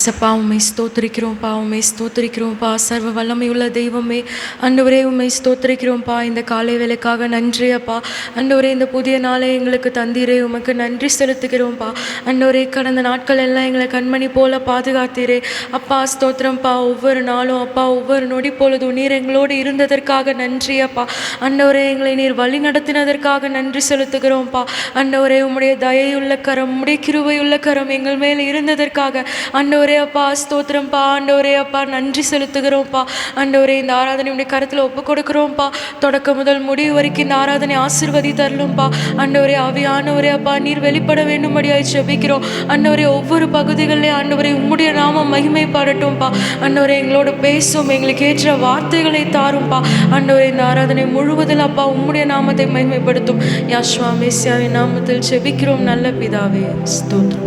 சப்பா உம்மை ஸ்தோத்திரிக்கிறோம்ப்பா, உம்மை ஸ்தோத்திரிக்கிறோம்ப்பா. சர்வ வல்லமையுள்ள தெய்வமே, ஆண்டவரே உம்மை ஸ்தோத்திரிக்கிறோம்ப்பா. இந்த காலை வேளைக்காக நன்றி அப்பா. ஆண்டவரே இந்த புதிய நாளை எங்களுக்கு தந்தீரே, உமக்கு நன்றி செலுத்துகிறோம்ப்பா. ஆண்டவரே கடந்த நாட்கள் எல்லாம் எங்களை கண்மணி போல பாதுகாத்தீரே அப்பா. ஸ்தோத்திரம்ப்பா. ஒவ்வொரு நாளும் அப்பா, ஒவ்வொரு நொடி பொழுதும் நீர் எங்களோடு இருந்ததற்காக நன்றி அப்பா. ஆண்டவரே எங்களை நீர் வழி நடத்தினதற்காக நன்றி செலுத்துகிறோம்ப்பா. ஆண்டவரே உம்முடைய தயையுள்ள கரம், உம்முடைய கிருபையுள்ள கரம் எங்கள் மேல் இருந்ததற்காக ஆண்டவரே அப்பா ஸ்தோத்திரம்ப்பா. ஆண்டவரே அப்பா நன்றி செலுத்துகிறோம்ப்பா. ஆண்டவரே இந்த ஆராதனை உடைய கருத்தில் ஒப்பு கொடுக்குறோம்ப்பா. தொடக்கம் முதல் முடிவு வரைக்கும் இந்த ஆராதனை ஆசீர்வதி தரலும்ப்பா. ஆண்டவரே ஆவியானவரே அப்பா நீர் வெளிப்பட வேண்டும்படியாய் ஜெபிக்கிறோம். ஆண்டவரே ஒவ்வொரு பகுதிகளிலே ஆண்டவரே உம்முடைய நாமம் மகிமைப்படட்டும்ப்பா. ஆண்டவரே எங்களோட பேசும், எங்களுக்கு ஏற்ற வார்த்தைகளை தாரும்ப்பா. ஆண்டவரே இந்த ஆராதனை முழுவதில் அப்பா உம்முடைய நாமத்தை மகிமைப்படுத்தும். யாஷ்வா மெசியாவின் நாமத்தில் ஜெபிக்கிறோம் நல்ல பிதாவே, ஸ்தோத்திரம்.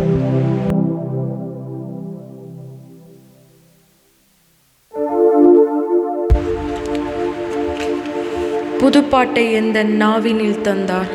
புதுப்பாட்டை எந்த நாவினில் தந்தார்.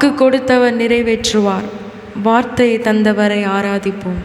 வாக்கு கொடுத்தவர் நிறைவேற்றுவார். வார்த்தையை தந்தவரை ஆராதிப்போம்.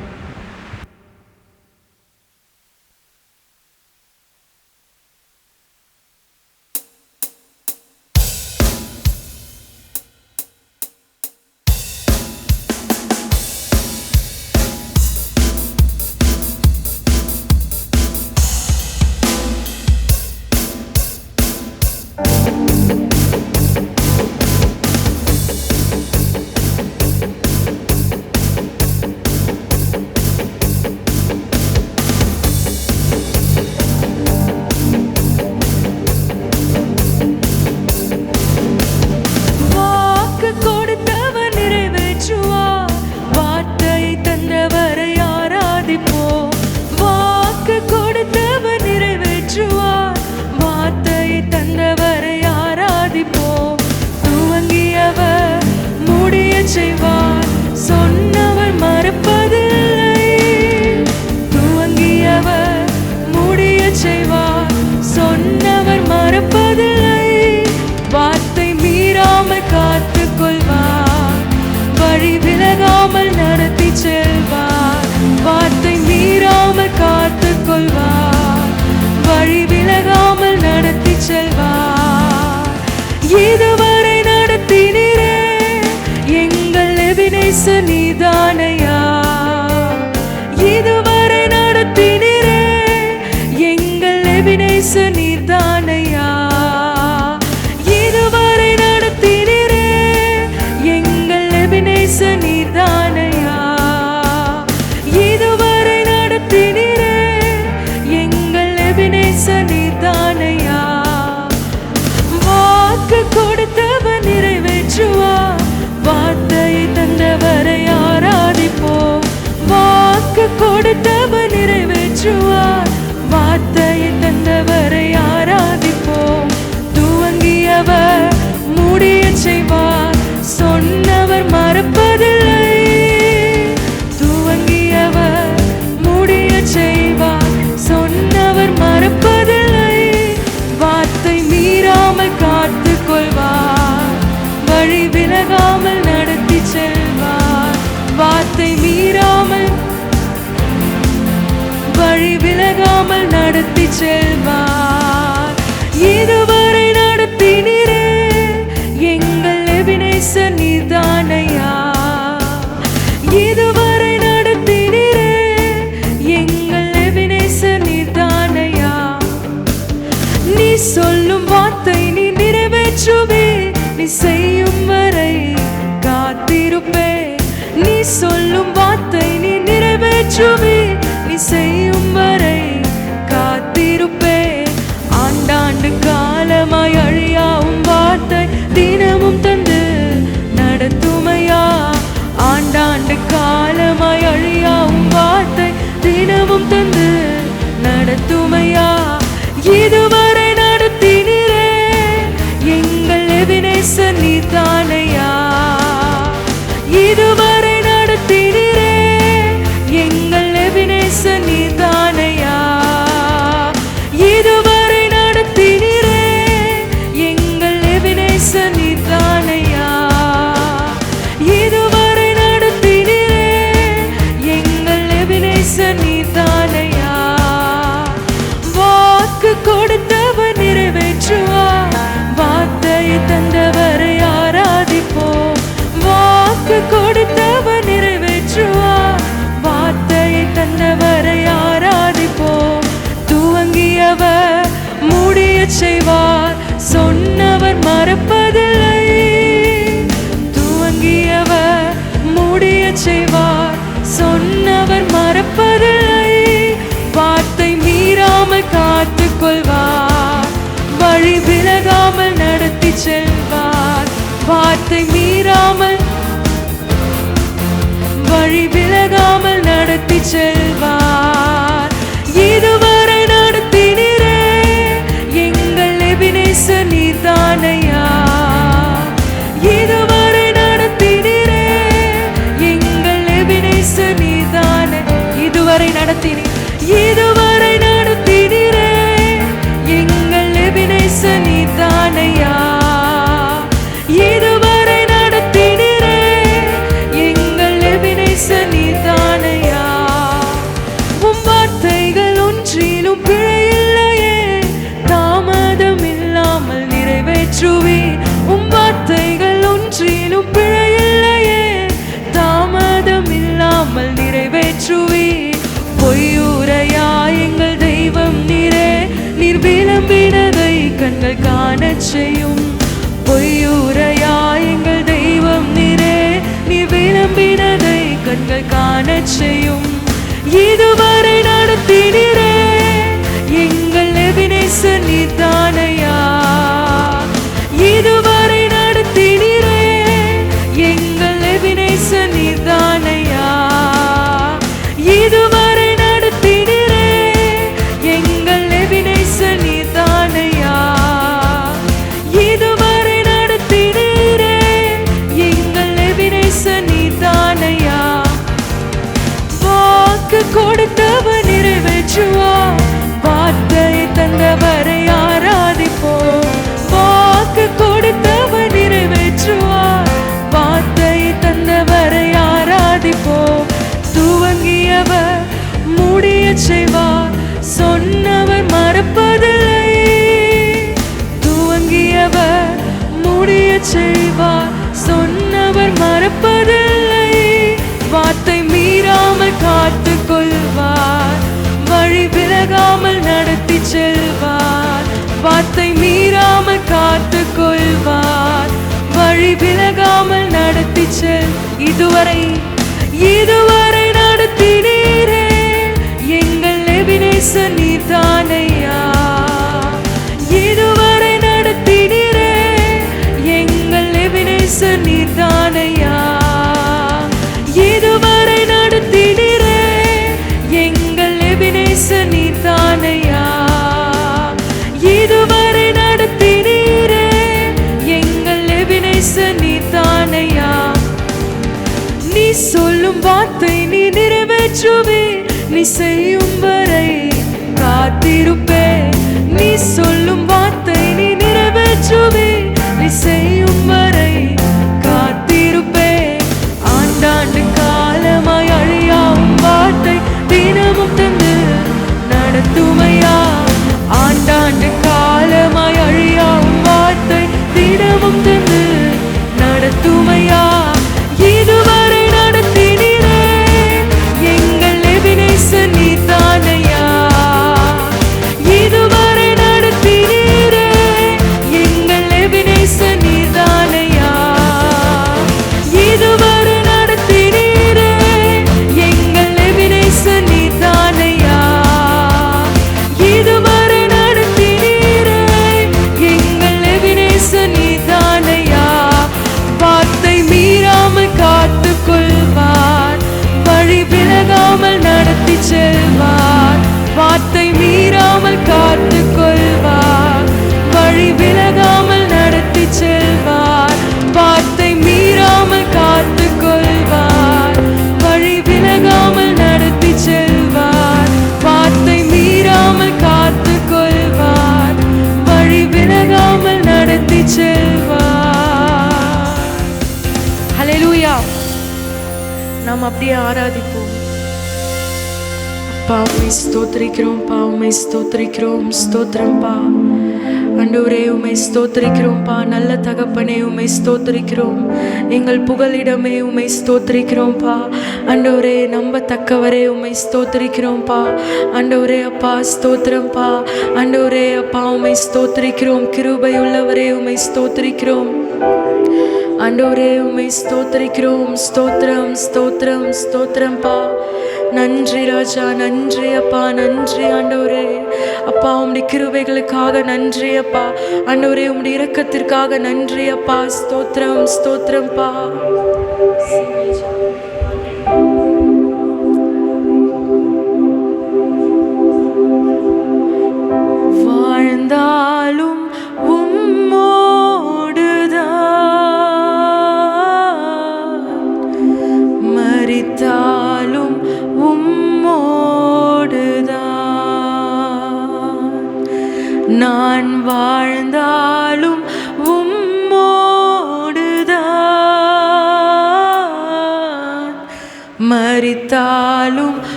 இதுவரை நடத்தினீரே எங்கள் எபினேசர் நீதானையா. இதுவரை நடத்தினீரே எங்கள் எபினேசர் நீதானையா. இதுவரை நடத்தினீரே எங்கள் எபினேசர் நீதானையா. இதுவரை நடத்தினீரே எங்கள் எபினேசர் நீதானையா. வாக்கு கொடுத்தவர் நிறைவேற்றுவார். வார்த்தையை தந்தவரை ஆராதிப்போம். வாக்கு கொடுத்தவர் நிறைவேற்றுவார். வார்த்தையை தந்தவரை ஆராதிப்போம். துவங்கியவர் முடிய செய்வார். சொன்னவர் மறப்பதில்லை. துவங்கியவர் முடிய செய்வார். சொன்னவர் மறப்பதில்லை. வார்த்தை மீறாமல் காத்து கொள்வார். வழி விலகாமல் நடத்தி செல்வார். வார்த்தை மீறாமல் வழி விலகாமல் நடத்தி செல்வார். இதுவரை நடத்தினீரே எங்கள் எபினேசர் நீதானையா. இதுவரை நடத்தினீரே எங்கள் எபினேசர் நீதானையா. நீ சொல்லும் வார்த்தை நீ நிறைவேற்றுவே. நீ செய்யும் வரை காத்திருப்பே. நீ சொல்லும் வார்த்தை நீ நிறைவேற்றுவே. நீ செய்யும் வரை காத்திருப்பே. ஆண்டாண்டு காலமாய் அழியாவும் வார்த்தை தினமும் தந்து நடத்துமையா. ஆண்டாண்டு காலமாய் அழியாவும் வார்த்தை தினமும் தந்து நடத்துமையா. இதுவரை நடத்தினீரே எங்கள் எபினேசர் நீதானையா. இதுவரை நடத்தினீரே எங்கள் எபினேசர் நீதானையா. இதுவரை நடத்தினீரே எங்கள் எபினேசர் நீதானையா. இதுவரை நடத்தினீரே எங்கள் எபினேசர் நீதானையா. வாக்கு கொடுத்தவர் நிறைவேற்றுவார். வார்த்தையை தந்தவரை ஆராதிப்போம். வாக்கு கொடுத்தவர் நிறைவேற்றுவார். வார்த்தையை தந்தவரை ஆராதிப்போம். துவங்கியவர் முடிய செய்வார். சொன்னவர் மறப்பதில்லை. துவங்கியவர் முடிய செய்வார். சொன்னவர் மறப்பதில்லை. வார்த்தை மீறாமல் காத்து கொள்வார். வழி விலகாமல் நடத்தி செல்வார். வார்த்தை மீறாமல் வழி விலகாமல் நடத்தி செல்வார். இதுவரை நடத்தினீரே எங்கள் எபினேசர் நீதானையா. இதுவரை நடத்தினீரே எங்கள் எபினேசர் நீதானே. இதுவரை நடத்தினீர். இதுவரை நடத்தினீரே எங்கள் எபினேசர் நீதானையா. இதுவரை நடத்தி கண்கள் காணச் செய்யும். பொய்யுரையா எங்கள் தெய்வம் நீரே, நீ விரும்பினதை கண்கள் காணச் செய்யும். இதுவரை நடத்தினீரே எங்கள் எபினேசர் நீர்தானையா. இதுவரை நடத்தினீரே எங்கள் எபினேசர் நீர்தானையா. இதுவரை நடத்தினீரே எங்கள் எபினேசர் நீர்தானையா. இதுவரை நடத்தினீரே எங்கள் எபினேசர் நீர்தானையா. வாக்கு கொடுத்தவர் நிறைவேற்றுவார், வார்த்தையை தந்தவரை ஆராதிப்போம். வாக்கு கொடுத்தவர் நிறைவேற்றுவார், வார்த்தையை தந்தவரை ஆராதிப்போம். துவங்கியவர் முடிய செய்வார், சொன்னவர் மறப்பதில்லை. துவங்கியவர் முடிய செய்வார், சொன்னவர் மறப்பதில்லை. வார்த்தை மீறாமல் காத்து கொள்வார், வழி விலகாமல் நடத்தி செல்வார். வார்த்தை மீறாமல் காத்து கொள்வார், வழி விலகாமல் நடத்தி செல். இதுவரை நடத்தினீரே எங்கள் எபினேசர் நீர்தானையா. இதுவரை நடத்தினீரே எங்கள் எபினேசர் நீர்தானையா. இதுவரை நடத்தினீரே எங்கள் எபினேசர் நீர்தானையா. இதுவரை நடத்தினீரே எங்கள் எபினேசர் நீர்தானையா. நீ சொல்லும் வார்த்தை நீ நிறைவேற்றுவே, நீ செய்யும் வரை காத்திருப்பே. நீ சொல்லும் வார்த்தை நீ நிறைவேற்றுவே, நீ செய்யும் வரை காத்திருப்பே. ஆண்டாண்டு காலமாய் அழியாவும் வார்த்தை தினமும் தந்து நடத்துமையா. ஆண்டாண்டு காலமாய் அழியாவும் வார்த்தை தினமும் தந்து நடத்துமையா. இதுவரை நடத்தினீரே எங்கள் எபினேசர் நீர்தானையா. இதுவரை நடத்தினீரே எங்கள் எபினேசர் நீர்தானையா. இதுவரை நடத்தினீரே எங்கள் எபினேசர் நீர்தானையா. இதுவரை நடத்தினீரே எங்கள் எபினேசர் நீர்தானையா. வார்த்தை மீறாமல் காத்து கொள்வார், வழி விலகாமல் நடத்தி செல்வார். வார்த்தை மீறாமல் காத்து கொள்வார், வழி விலகாமல் நடத்தி செல்வார். வார்த்தை மீறாமல் காத்து கொள்வார், வழி விலகாமல் நடத்தி செல்வார். வார்த்தை மீறாமல் காத்து கொள்வார், வழி விலகாமல் நடத்தி செல்வார். ஹல்லேலூயா. நாம் அப்படியே ஆராதிப்போம். அப்பா உம்மை ஸ்தோத்திரிக்கிறோம், பா உம்மை ஸ்தோத்திரிக்கிறோம். ஸ்தோத்திரம்பா ஆண்டவரே, உம்மை ஸ்தோத்திரிக்கிறோம்ப்பா. நல்ல தகப்பனே உம்மை ஸ்தோத்திரிக்கிறோம். எங்கள் புகலிடமே உம்மை ஸ்தோத்திரிக்கிறோம்ப்பா. ஆண்டவரே, நம்பத்தக்கவரே உம்மை ஸ்தோத்திரிக்கிறோம்ப்பா. ஆண்டவரே அப்பா ஸ்தோத்திரம்பா. ஆண்டவரே அப்பா உம்மை ஸ்தோத்திரிக்கிறோம். கிருபையுள்ளவரே உம்மை ஸ்தோத்திரிக்கிறோம். ஆண்டவரே உம்மை ஸ்தோத்திரிக்கிறோம். ஸ்தோத்திரம் ஸ்தோத்திரம் ஸ்தோத்திரம்பா. நன்றி ராஜா, நன்றி அப்பா, நன்றி ஆண்டவரே. அப்பா உம்முடைய கிருபைகளுக்காக நன்றி அப்பா. ஆண்டவரே உம்முடைய இரக்கத்திற்காக நன்றி அப்பா. ஸ்தோத்திரம் ஸ்தோத்திரம்பா. வாழ்ந்தாலும் மரித்தாலும் உம்மோடுதான். நான் வாழ்ந்தாலும் உம்மோடுதான், மரித்தாலும்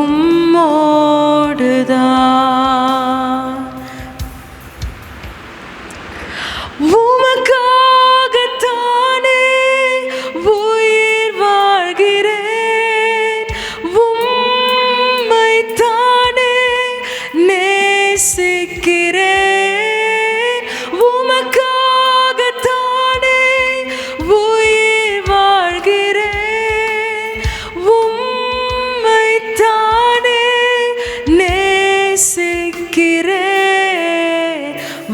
உம்மோடுதான். உமக்காகத்தானே உயிர் வாழ்கிறேன், உம்மைத்தானே நேசிக்கிறேன்.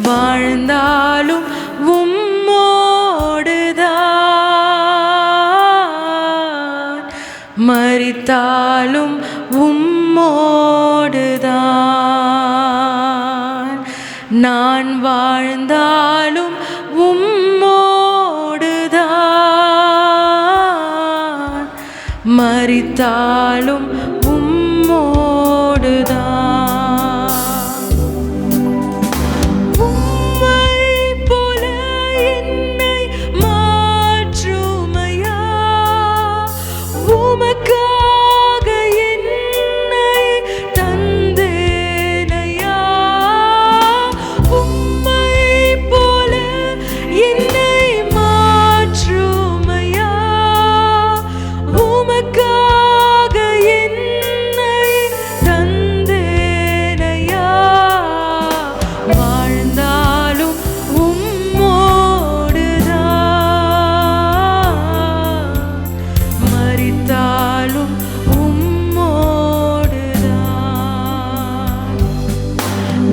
வாழ்ந்தாலும் உம்மோடுதான், மரித்தாலும் உம்மோடுதான். நான் வாழ்ந்தாலும் உம்மோடுதான், மரித்தாலும் உம்மோடுதான்.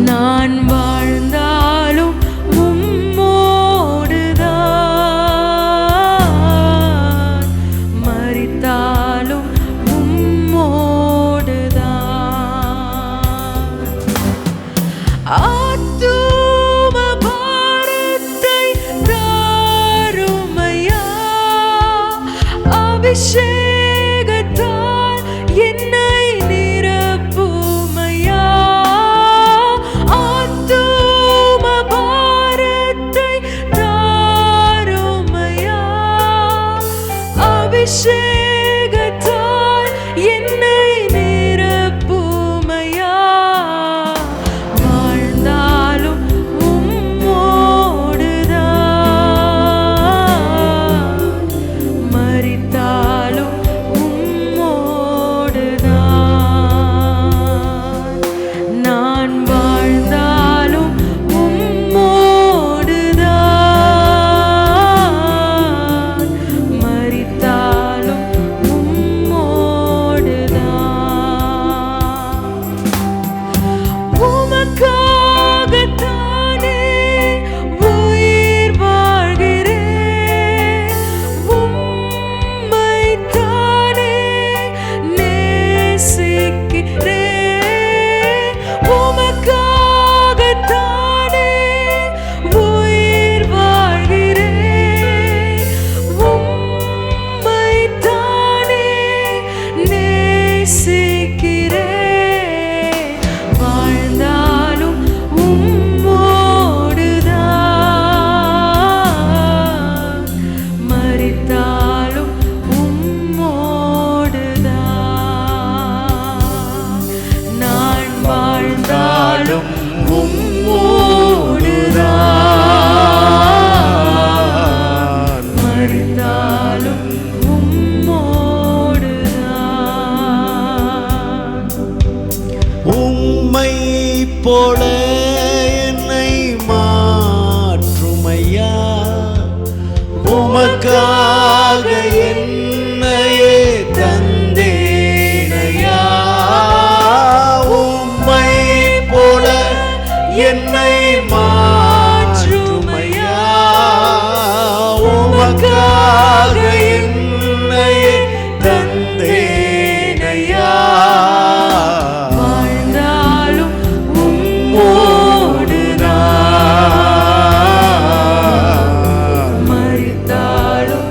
நான் வாழ்ந்தாலும் உம்மோடுதான், மரித்தாலும் உம்மோடுதான். ஆத்தும பாரத்தை தாருமையா, அபிஷேகத்தால் என்னை நிரப்புமையா. அபிஷேகத்தால் என்னை நிரப்புமையா. வாழ்ந்தாலும் உம்மோடுதான், மரித்தாலும் உம்மோடுதான். நான் வாழ்ந்தாலும் உம்மோடுதான், மரித்தாலும் உமக்காகத்தானே உயிர் வாழ்கிறேன், உம்மைத்தானே நேசிக்கிறேன். உமக்காகத்தானே உயிர் வாழ்கிறேன், உம்மைத்தானே நேசிக்கிறேன். வாழ்ந்தாலும் உம்மோடுதான், மரித்தாலும் உம்மோடுதான். நான் வாழ்ந்தாலும் உம்மோடுதான், மரித்தாலும் உம்மோடுதான். உம்மை போல என்னை மாற்றுமையா, உமக்காக என்னையே தந்தேனையா. உம்மை போல என்னை மாற்றுமையா, உமக்காக என்னையே தந்தேனையா. வாழ்ந்தாலும் உம்மோடுதான், மரித்தாலும்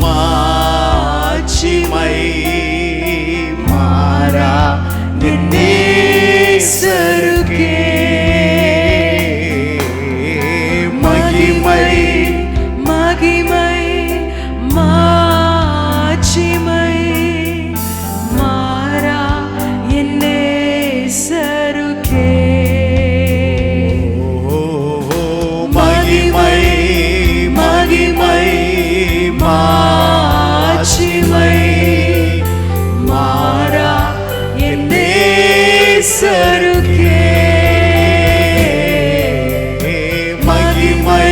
மாட்சிமை மாறா என் நேசருக்கே மகிமை மகிமை மாட்சிமை மாறா என் நேசருக்கே மகிமை மகிமை மாட்சிமை மாறா என் நேசருக்கே மகிமை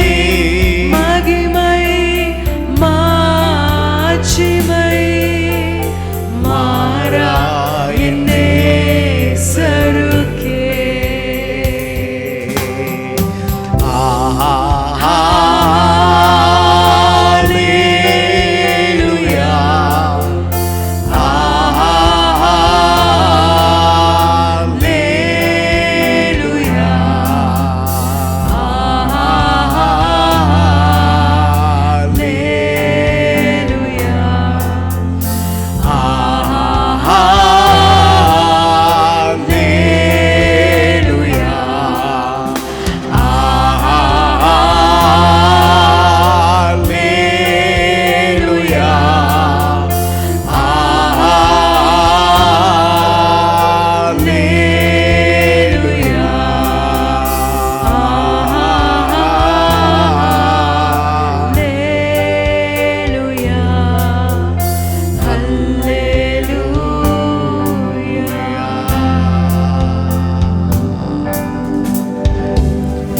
மகிமை மாட்சிமை மாறா என் நேசருக்கே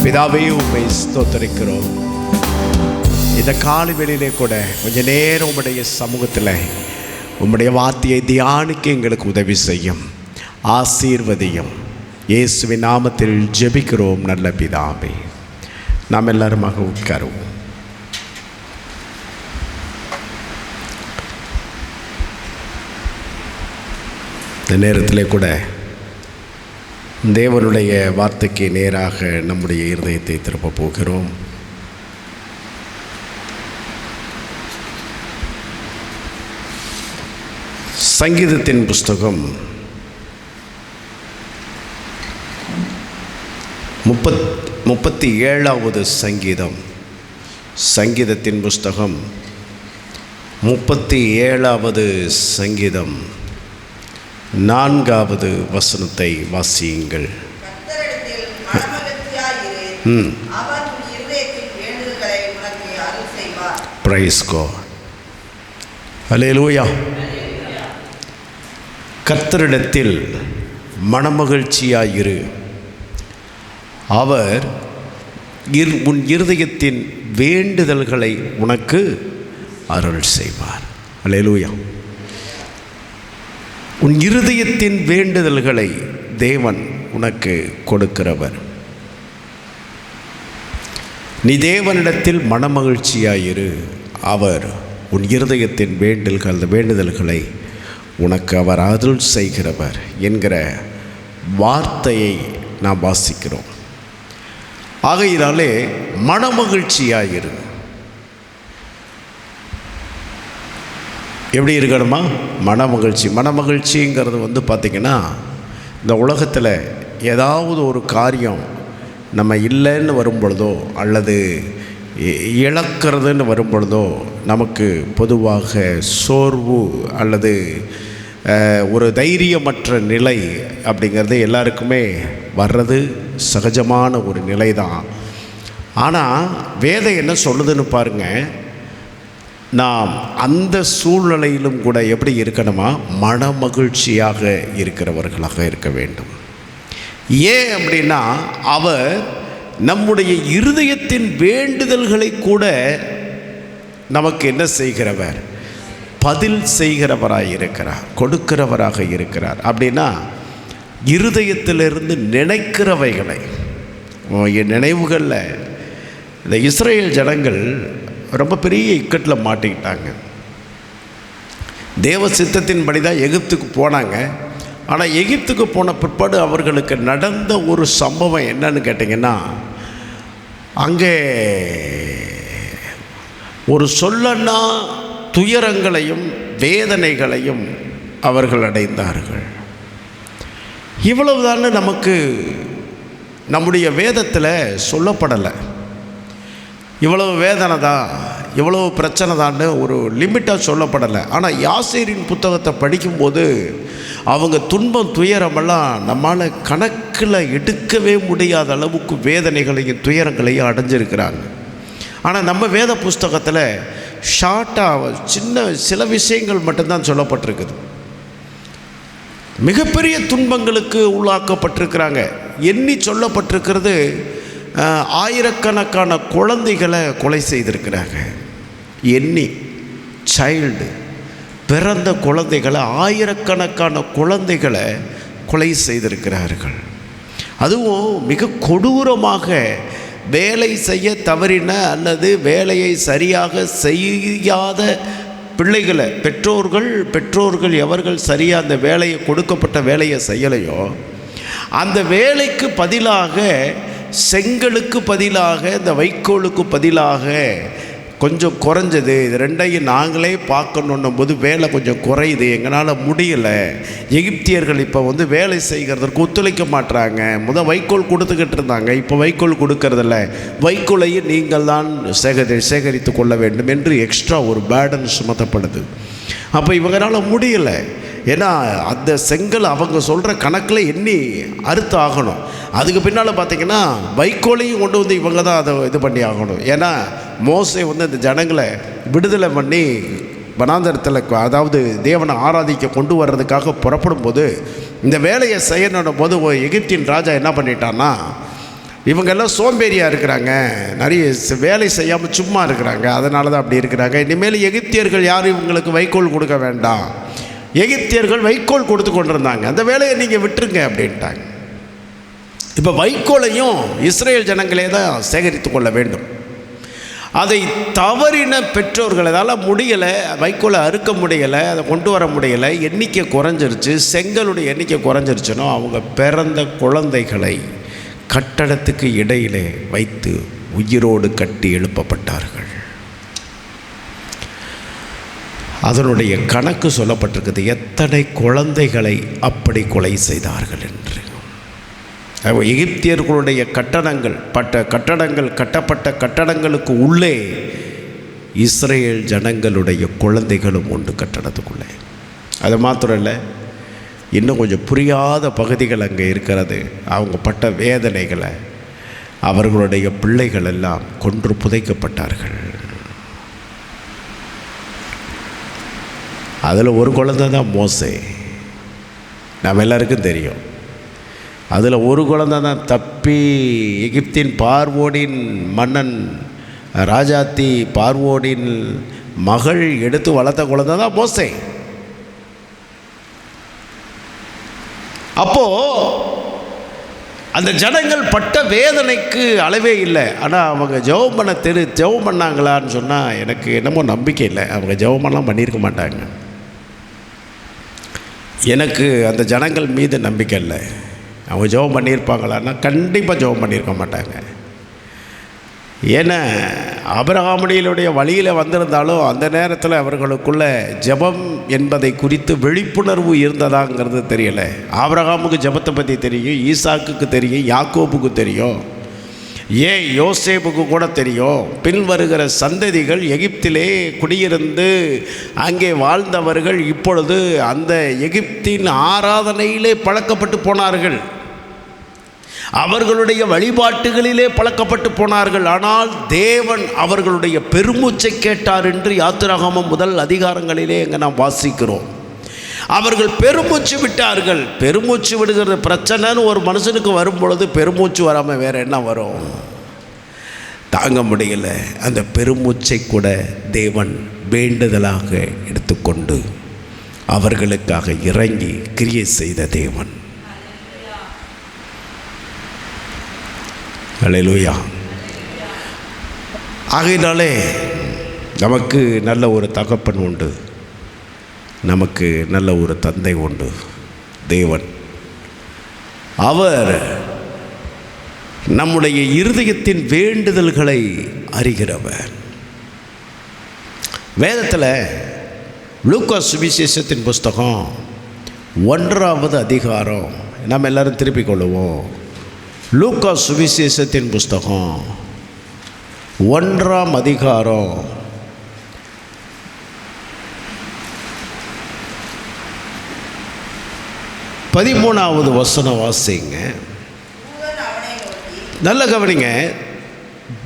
பிதாவே உம்மை ஸ்தோத்திரிக்கிறோம். இந்த காலை வேளையிலே கூட கொஞ்ச நேரம் உம்முடைய சமூகத்தில் உம்முடைய வார்த்தையை தியானிக்க எங்களுக்கு உதவி செய்யும், ஆசீர்வதியும். இயேசுவின் நாமத்தில் ஜெபிக்கிறோம் நல்ல பிதாவே. நாம் எல்லாருமாக உட்காருவோம். இந்த நேரத்திலே கூட தேவனுடைய வார்த்தைக்கு நேராக நம்முடைய இருதயத்தை திருப்ப போகிறோம். சங்கீதத்தின் புஸ்தகம் 37வது சங்கீதம். சங்கீதத்தின் புஸ்தகம் 37வது சங்கீதம் 4வது வசனத்தை வாசியுங்கள். Praise God. அல்லேலூயா. கர்த்தரிடத்தில் மனமகிழ்ச்சியாயிரு, அவர் உன் இருதயத்தின் வேண்டுதல்களை உனக்கு அருள் செய்வார். அல்லேலூயா. உன் இருதயத்தின் வேண்டுதல்களை தேவன் உனக்கு கொடுக்கிறவர். நீ தேவனிடத்தில் மனமகிழ்ச்சியாயிரு, அவர் உன் இருதயத்தின் வேண்டுதல்களை உனக்கு அவர் அருள் செய்கிறவர் என்கிற வார்த்தையை நாம் வாசிக்கிறோம். ஆகையினாலே மனமகிழ்ச்சியாயிரு. எப்படி இருக்கணுமா? மனமகிழ்ச்சிங்கிறது பார்த்திங்கன்னா, இந்த உலகத்தில் ஏதாவது ஒரு காரியம் நம்ம இல்லைன்னு வரும்பொழுதோ அல்லது இழக்கிறதுன்னு வரும்பொழுதோ நமக்கு பொதுவாக சோர்வு அல்லது ஒரு தைரியமற்ற நிலை அப்படிங்கிறது எல்லாருக்குமே வர்றது சகஜமான ஒரு நிலை தான். ஆனால் வேதம் என்ன சொல்லுதுன்னு பாருங்கள், நாம் அந்த சூழ்நிலையிலும் கூட எப்படி இருக்கணுமா? மனமகிழ்ச்சியாக இருக்கிறவர்களாக இருக்க வேண்டும். ஏன் அப்படின்னா, அவர் நம்முடைய இருதயத்தின் வேண்டுதல்களை கூட நமக்கு என்ன செய்கிறவர்? பதில் செய்கிறவராக இருக்கிறார், கொடுக்கிறவராக இருக்கிறார். அப்படின்னா இருதயத்திலிருந்து நினைக்கிறவைகளை, என் நினைவுகளில் இந்த இஸ்ரேல் ஜனங்கள் ரொம்ப பெரிய இக்கட்டில் மாட்டிக்கிட்டாங்க. தேவ சித்தத்தின்படி தான் எகிப்துக்கு போனாங்க. ஆனால் எகிப்துக்கு போன பிற்பாடு அவர்களுக்கு நடந்த ஒரு சம்பவம் என்னன்னு கேட்டிங்கன்னா, அங்கே ஒரு சொல்லன்னா துயரங்களையும் வேதனைகளையும் அவர்கள் அடைந்தார்கள். இவ்வளவுதான் நமக்கு நம்முடைய வேதத்தில் சொல்லப்படலை. இவ்வளவு வேதனை தான், இவ்வளவு பிரச்சனை தான்னு ஒரு லிமிட்டாக சொல்லப்படலை. ஆனால் யாசேரின் புத்தகத்தை படிக்கும்போது அவங்க துன்பம் துயரமெல்லாம் நம்மளால் கணக்கில் எடுக்கவே முடியாத அளவுக்கு வேதனைகளையும் துயரங்களையும் அடைஞ்சிருக்கிறாங்க. ஆனால் நம்ம வேத புஸ்தகத்தில் ஷார்ட்டாக சில விஷயங்கள் மட்டும்தான் சொல்லப்பட்டிருக்குது. மிகப்பெரிய துன்பங்களுக்கு உள்ளாக்கப்பட்டிருக்கிறாங்க. எண்ணி சொல்லப்பட்டிருக்கிறது, ஆயிரக்கணக்கான குழந்தைகளை கொலை செய்திருக்கிறாங்க. எண்ணி சைல்டு, பிறந்த குழந்தைகளை, ஆயிரக்கணக்கான குழந்தைகளை கொலை செய்திருக்கிறார்கள். அதுவும் மிக கொடூரமாக வேலை செய்ய தவறின அல்லது வேலையை சரியாக செய்யாத பிள்ளைகளை பெற்றோர்கள் எவர்கள் சரியாக அந்த வேலையை கொடுக்கப்பட்ட வேலையை செய்யலையோ அந்த வேலைக்கு பதிலாக செங்கலுக்கு பதிலாக இந்த வைக்கோலுக்கு பதிலாக கொஞ்சம் குறைஞ்சது, இது ரெண்டையும் நாங்களே பார்க்கணுன்னும் போது வேலை கொஞ்சம் குறையுது, எங்களால் முடியலை. எகிப்தியர்கள் இப்போ வேலை செய்கிறதற்கு ஒத்துழைக்க மாட்டுறாங்க. வைக்கோல் கொடுத்துக்கிட்டு இருந்தாங்க, இப்போ வைக்கோல் கொடுக்கறதில்ல. வைக்கோலையும் நீங்கள் தான் சேகரித்து கொள்ள வேண்டும் என்று எக்ஸ்ட்ரா ஒரு பேர்டன் சுமத்தப்படுது. அப்போ இவங்களால் முடியலை. ஏன்னா அந்த செங்கல் அவங்க சொல்கிற கணக்கில் எண்ணி அறுத்து ஆகணும். அதுக்கு பின்னால் பார்த்திங்கன்னா வைக்கோலையும் கொண்டு இவங்க தான் அதை இது பண்ணி ஆகணும். ஏன்னா மோசே அந்த ஜனங்களை விடுதலை பண்ணி வனாந்தரத்தில், அதாவது தேவனை ஆராதிக்க கொண்டு வர்றதுக்காக புறப்படும் போது இந்த வேலையை செய்யணும் போது எகிப்தின் ராஜா என்ன பண்ணிட்டான்னா, இவங்கெல்லாம் சோம்பேறியாக இருக்கிறாங்க, நிறைய வேலை செய்யாமல் சும்மா இருக்கிறாங்க, அதனால தான் அப்படி இருக்கிறாங்க. இனிமேல் எகிப்தியர்கள் யாரும் இவங்களுக்கு வைக்கோல் கொடுக்க வேண்டாம். எகிப்தியர்கள் வைக்கோல் கொடுத்து கொண்டிருந்தாங்க, அந்த வேலையை நீங்கள் விட்டுருங்க அப்படின்ட்டாங்க. இப்போ வைக்கோலையும் இஸ்ரேல் ஜனங்களே தான் சேகரித்து கொள்ள வேண்டும். அதை தவறின பெற்றோர்கள், அதால் முடியலை, வைக்கோலை அறுக்க முடியலை, அதை கொண்டு வர முடியலை, எண்ணிக்கை குறைஞ்சிருச்சு, செங்கலுடைய எண்ணிக்கை குறைஞ்சிருச்சுனோ அவங்க பிறந்த குழந்தைகளை கட்டடத்துக்கு இடையிலே வைத்து உயிரோடு கட்டி எழுப்பப்பட்டார்கள். அதனுடைய கணக்கு சொல்லப்பட்டிருக்குது, எத்தனை குழந்தைகளை அப்படி கொலை செய்தார்கள் என்று. எகிப்தியர்களுடைய கட்டப்பட்ட கட்டடங்களுக்கு உள்ளே இஸ்ரேல் ஜனங்களுடைய குழந்தைகளும் உண்டு கட்டடத்துக்குள்ளே. அது மாத்திரம் இல்லை, இன்னும் கொஞ்சம் புரியாத பகுதிகள் அங்கே இருக்கிறது. அவங்க பட்ட வேதனைகளை, அவர்களுடைய பிள்ளைகள் எல்லாம் கொன்று புதைக்கப்பட்டார்கள். அதில் ஒரு குழந்தை தான் மோசே, நம்ம எல்லாருக்கும் தெரியும். அதில் ஒரு குழந்தை தான் தப்பி எகிப்தின் பார்வோனின் மன்னன் ராஜாத்தி பார்வோனின் மகள் எடுத்து வளர்த்த குழந்தை தான் மோசே. அப்போது அந்த ஜனங்கள் பட்ட வேதனைக்கு அளவே இல்லை. ஆனால் அவங்க ஜெபம் பண்ணாங்களான்னு சொன்னால் எனக்கு என்னமோ நம்பிக்கை இல்லை. அவங்க ஜெபமெல்லாம் பண்ணியிருக்க மாட்டாங்க. எனக்கு அந்த ஜனங்கள் மீது நம்பிக்கை இல்லை. அவங்க ஜெபம் பண்ணியிருப்பாங்களான்னா கண்டிப்பாக ஜெபம் பண்ணியிருக்க மாட்டாங்க. ஏன்னா ஆபிரகாமுடைய வழியில் வந்திருந்தாலும் அந்த நேரத்தில் அவர்களுக்குள்ள ஜெபம் என்பதை குறித்து விழிப்புணர்வு இருந்ததாங்கிறது தெரியலை. ஆபிரகாமுக்கு ஜெபத்தை பற்றி தெரியும், ஈசாக்குக்கு தெரியும், யாக்கோபுக்கு தெரியும், ஏன் யோசேப்புக்கு கூட தெரியும். பின் வருகிற சந்ததிகள் எகிப்திலே குடியிருந்து அங்கே வாழ்ந்தவர்கள் இப்பொழுது அந்த எகிப்தின் ஆராதனையிலே பழக்கப்பட்டு போனார்கள், அவர்களுடைய வழிபாட்டுகளிலே பழக்கப்பட்டு போனார்கள். ஆனால் தேவன் அவர்களுடைய பெருமூச்சை கேட்டார் என்று யாத்திராகமம் முதல் அதிகாரங்களிலே எங்கே நாம் வாசிக்கிறோம். அவர்கள் பெருமூச்சு விட்டார்கள். பெருமூச்சு விடுகிற பிரச்சனைன்னு ஒரு மனுஷனுக்கு வரும் பொழுது பெருமூச்சு வராமல் வேறு என்ன வரும்? தாங்க முடியலை. அந்த பெருமூச்சை கூட தேவன் வேண்டுதலாக எடுத்துக்கொண்டு அவர்களுக்காக இறங்கி கிரியை செய்த தேவன். அல்லேலூயா. ஆகையினாலே நமக்கு நல்ல ஒரு தகப்பன் உண்டு, நமக்கு நல்ல ஒரு தந்தை உண்டு, தேவன். அவர் நம்முடைய இருதயத்தின் வேண்டுதல்களை அறிகிறவர். வேதத்தில் லூக்கா சுவிசேஷத்தின் புஸ்தகம் 1வது அதிகாரம் நம்ம எல்லாரும் திருப்பிக் கொள்ளுவோம். லூக்கா சுவிசேஷத்தின் புஸ்தகம் 1ஆம் அதிகாரம் 13வது வசனம் வாசிங்க. நல்ல கவனிங்க.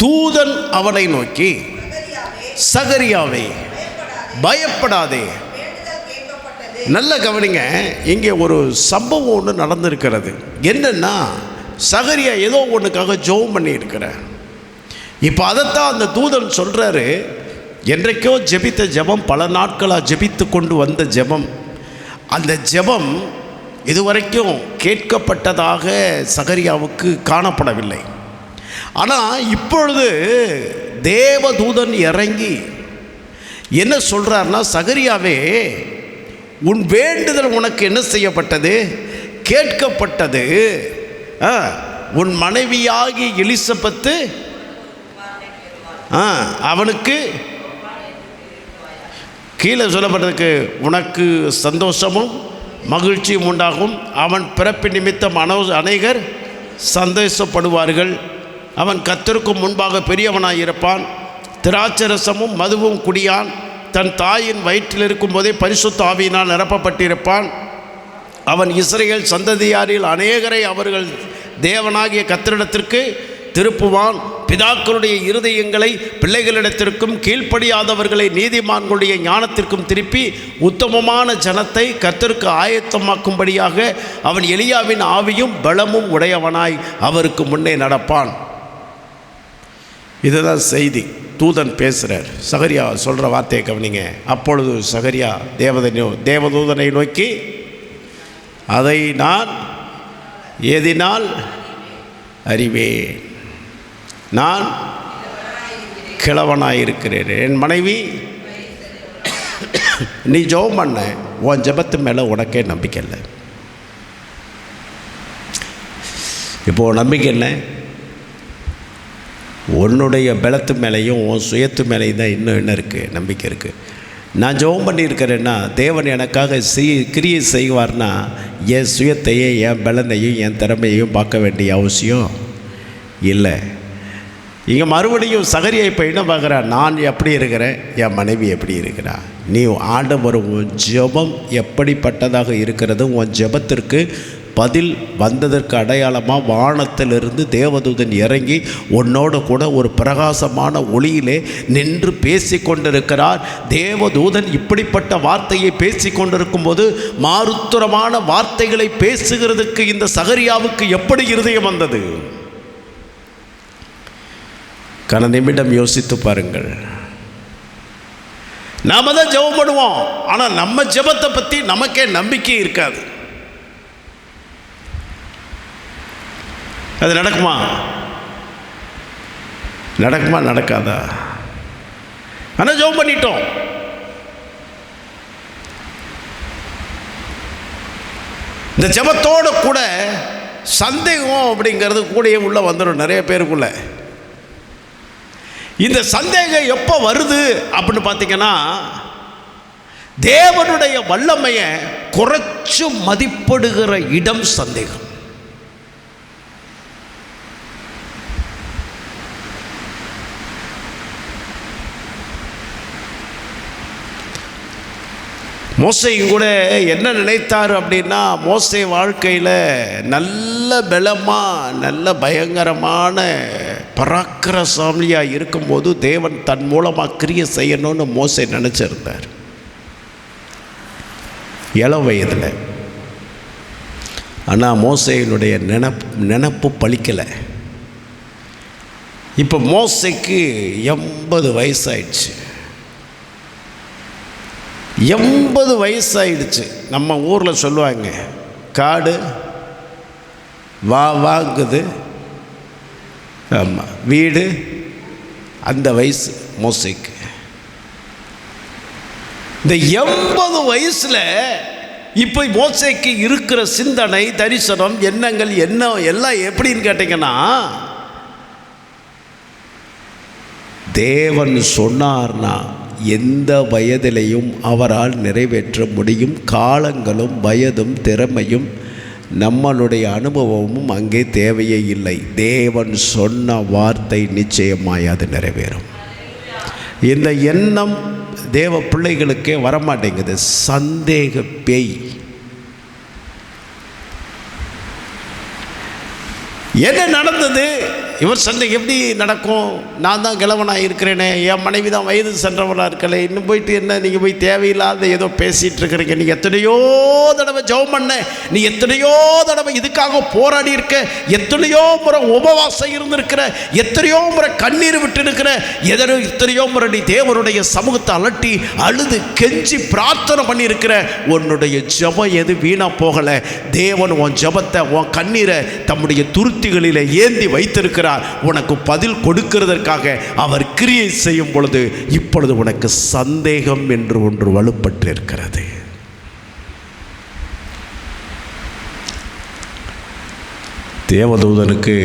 தூதன் அவனை நோக்கி, சகரியாவே பயப்படாதே. நல்ல கவனிங்க. இங்கே ஒரு சம்பவம் ஒன்று நடந்திருக்கிறது. என்னன்னா, சகரியா ஏதோ ஒன்றுக்காக ஜெபம் பண்ணி இருக்கிறார். இப்போ அதைத்தான் அந்த தூதன் சொல்கிறாரு. என்றைக்கோ ஜெபித்த ஜெபம், பல நாட்களாக ஜெபித்து கொண்டு வந்த ஜெபம், அந்த ஜெபம் இதுவரைக்கும் கேட்கப்பட்டதாக சகரியாவுக்கு காணப்படவில்லை. ஆனால் இப்பொழுது தேவதூதன் இறங்கி என்ன சொல்கிறார்னா, சகரியாவே உன் வேண்டுதல் உனக்கு என்ன செய்யப்பட்டது? கேட்கப்பட்டது. உன் மனைவியாகி எலிசபெத்து அவனுக்கு கீழே சொல்லப்பட்டதுக்கு உனக்கு சந்தோஷமும் மகிழ்ச்சியும் உண்டாகும். அவன் பிறப்பு நிமித்தம் அநேகர் சந்தோஷப்படுவார்கள். அவன் கர்த்தருக்கு முன்பாக பெரியவனாய் இருப்பான். திராட்சரசமும் மதுவும் குடியான். தன் தாயின் வயிற்றில் இருக்கும்போதே பரிசுத்த ஆவியினால் நிரப்பப்பட்டிருப்பான். அவன் இஸ்ரவேல் சந்ததியாரில் அநேகரை அவர்கள் தேவனாகிய கர்த்தரிடத்திற்கு திருப்புவான். பிதாக்களுடைய இருதயங்களை பிள்ளைகளிடத்திற்கும் கீழ்ப்படியாதவர்களை நீதிமான்களுடைய ஞானத்திற்கும் திருப்பி உத்தமமான ஜனத்தை கர்த்தருக்கு ஆயத்தமாக்கும்படியாக அவன் எலியாவின் ஆவியும் பலமும் உடையவனாய் அவருக்கு முன்னே நடப்பான். இதுதான் செய்தி. தூதன் பேசுகிறார். சகரியா சொல்கிற வார்த்தையை கவனிங்க. அப்பொழுது சகரியா தேவதூதனை நோக்கி, அதை நான் எதினால் அறிவேன்? நான் கிழவனாயிருக்கிறேன். என் மனைவி நீ ஜெபம் பண்ண, உன் ஜெபத்து மேலே உனக்கே நம்பிக்கை இல்லை. இப்போது நம்பிக்கை என்ன? உன்னுடைய பலத்து மேலேயும் உன் சுயத்து மேலேயும் தான் இன்னும் என்ன இருக்குது? நம்பிக்கை இருக்குது. நான் ஜெபம் பண்ணியிருக்கிறேன்னா தேவன் எனக்காக கிரியை செய்வார்னா என் சுயத்தையும் என் பலனையும் என் திறமையையும் பார்க்க வேண்டிய அவசியம் இல்லை. இங்கே மறுபடியும் சகரியை இப்போ என்ன பார்க்குறா? நான் எப்படி இருக்கிறேன், என் மனைவி எப்படி இருக்கிறா? நீ ஆண்டவர் உன் ஜெபம் எப்படிப்பட்டதாக இருக்கிறது? உன் ஜெபத்திற்கு பதில் வந்ததற்கு அடையாளமாக வானத்திலிருந்து தேவதூதன் இறங்கி உன்னோடு கூட ஒரு பிரகாசமான ஒளியிலே நின்று பேசி கொண்டிருக்கிறார். தேவதூதன் இப்படிப்பட்ட வார்த்தையை பேசி கொண்டிருக்கும் போது மாறுத்தரமான வார்த்தைகளை பேசுகிறதுக்கு இந்த சகரியாவுக்கு எப்படி இருதயம் வந்தது? கன நிமிடம் யோசித்து பாருங்கள். நாம தான் ஜெபம் பண்ணுவோம், ஆனால் நம்ம ஜெபத்தை பற்றி நமக்கே நம்பிக்கை இருக்காது. அது நடக்குமா? நடக்குமா? நடக்காதா? ஆனால் ஜெபம் பண்ணிட்டோம். இந்த ஜெபத்தோடு கூட சந்தேகம் அப்படிங்கிறது கூடயே உள்ள வந்துடும் நிறைய பேருக்குள்ள. இந்த சந்தேகம் எப்போ வருது அப்படின்னு பார்த்தீங்கன்னா, தேவனுடைய வல்லமையை குறைச்சு மதிப்பிடுகிற இடம் சந்தேகம். மோசையும் கூட என்ன நினைத்தார் அப்படின்னா, மோசே வாழ்க்கையில் நல்ல பலமாக நல்ல பயங்கரமான பராக்கிரசாமியாக இருக்கும்போது தேவன் தன் மூலமாக கிரியை செய்யணும்னு மோசே நினச்சிருந்தார் இளம் வயதில். ஆனால் மோசையினுடைய நினப்பு பலிக்கலை. இப்போ மோசைக்கு 80 வயசாயிடுச்சு. 80 வயசாயிடுச்சு. நம்ம ஊரில் சொல்லுவாங்க, காடு வாங்குது, ஆமாம், வீடு அந்த வயசு மோசைக்கு. இந்த 80 வயசில் இப்போ மோசைக்கு இருக்கிற சிந்தனை, தரிசனம், எண்ணங்கள் என்ன எல்லாம் எப்படின்னு கேட்டிங்கன்னா, தேவன் சொன்னார்னா எந்த வயதிலையும் அவரால் நிறைவேற்ற முடியும். காலங்களும் வயதும் திறமையும் நம்மளுடைய அனுபவமும் அங்கே தேவையே இல்லை. தேவன் சொன்ன வார்த்தை நிச்சயமாய் அது நிறைவேறும். இந்த எண்ணம் தேவ பிள்ளைகளுக்கே வரமாட்டேங்குது. சந்தேக பேய். என்ன நடந்தது? இவர் சந்தேகம் எப்படி நடக்கும்? நான் தான் கிழவனாக இருக்கிறேனே, என் மனைவி தான் வயது சென்றவனாக இருக்கலை, இன்னும் போயிட்டு என்ன நீங்கள் போய் தேவையில்லாத ஏதோ பேசிகிட்டு இருக்கிறீங்க. நீ எத்தனையோ தடவை ஜெபம் பண்ண, நீ எத்தனையோ தடவை இதுக்காக போராடி இருக்க, எத்தனையோ முறை உபவாசம் இருந்திருக்கிற, எத்தனையோ முறை கண்ணீர் விட்டு இருக்கிற, எத்தனையோ முறை நீ தேவனுடைய சமூகத்தை அலட்டி அழுது கெஞ்சி பிரார்த்தனை பண்ணியிருக்கிற. உன்னுடைய ஜெபம் எது வீணாக போகலை. தேவன் உன் ஜெபத்தை, உன் கண்ணீரை தம்முடைய துருத்திகளில் ஏந்தி வைத்திருக்கிறார். உனக்கு பதில் கொடுக்கிறதற்காக அவர் கிரியை செய்யும் பொழுது இப்பொழுது உனக்கு சந்தேகம் என்று ஒன்று வலுப்பட்டு இருக்கிறது. தேவதூதனுக்கு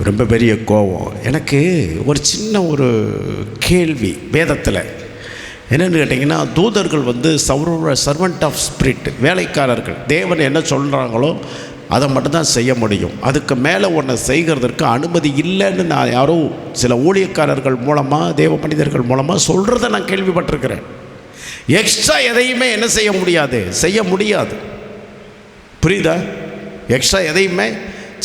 ரொம்ப பெரிய கோபம். எனக்கு ஒரு சின்ன ஒரு கேள்வி வேதத்தில் என்னென்னு கேட்டிங்கன்னா, தூதர்கள் வந்து சர்வெண்ட் ஆஃப் ஸ்பிரிட், வேலைக்காரர்கள். தேவன் என்ன சொல்கிறாங்களோ அதை மட்டும்தான் செய்ய முடியும். அதுக்கு மேலே ஒன்றை செய்கிறதற்கு அனுமதி இல்லைன்னு நான் யாரோ சில ஊழியக்காரர்கள் மூலமாக, தேவ மனிதர்கள் மூலமாக சொல்கிறத நான் கேள்விப்பட்டிருக்கிறேன். எக்ஸ்ட்ரா எதையுமே என்ன செய்ய முடியாது. புரியுதா? எக்ஸ்ட்ரா எதையுமே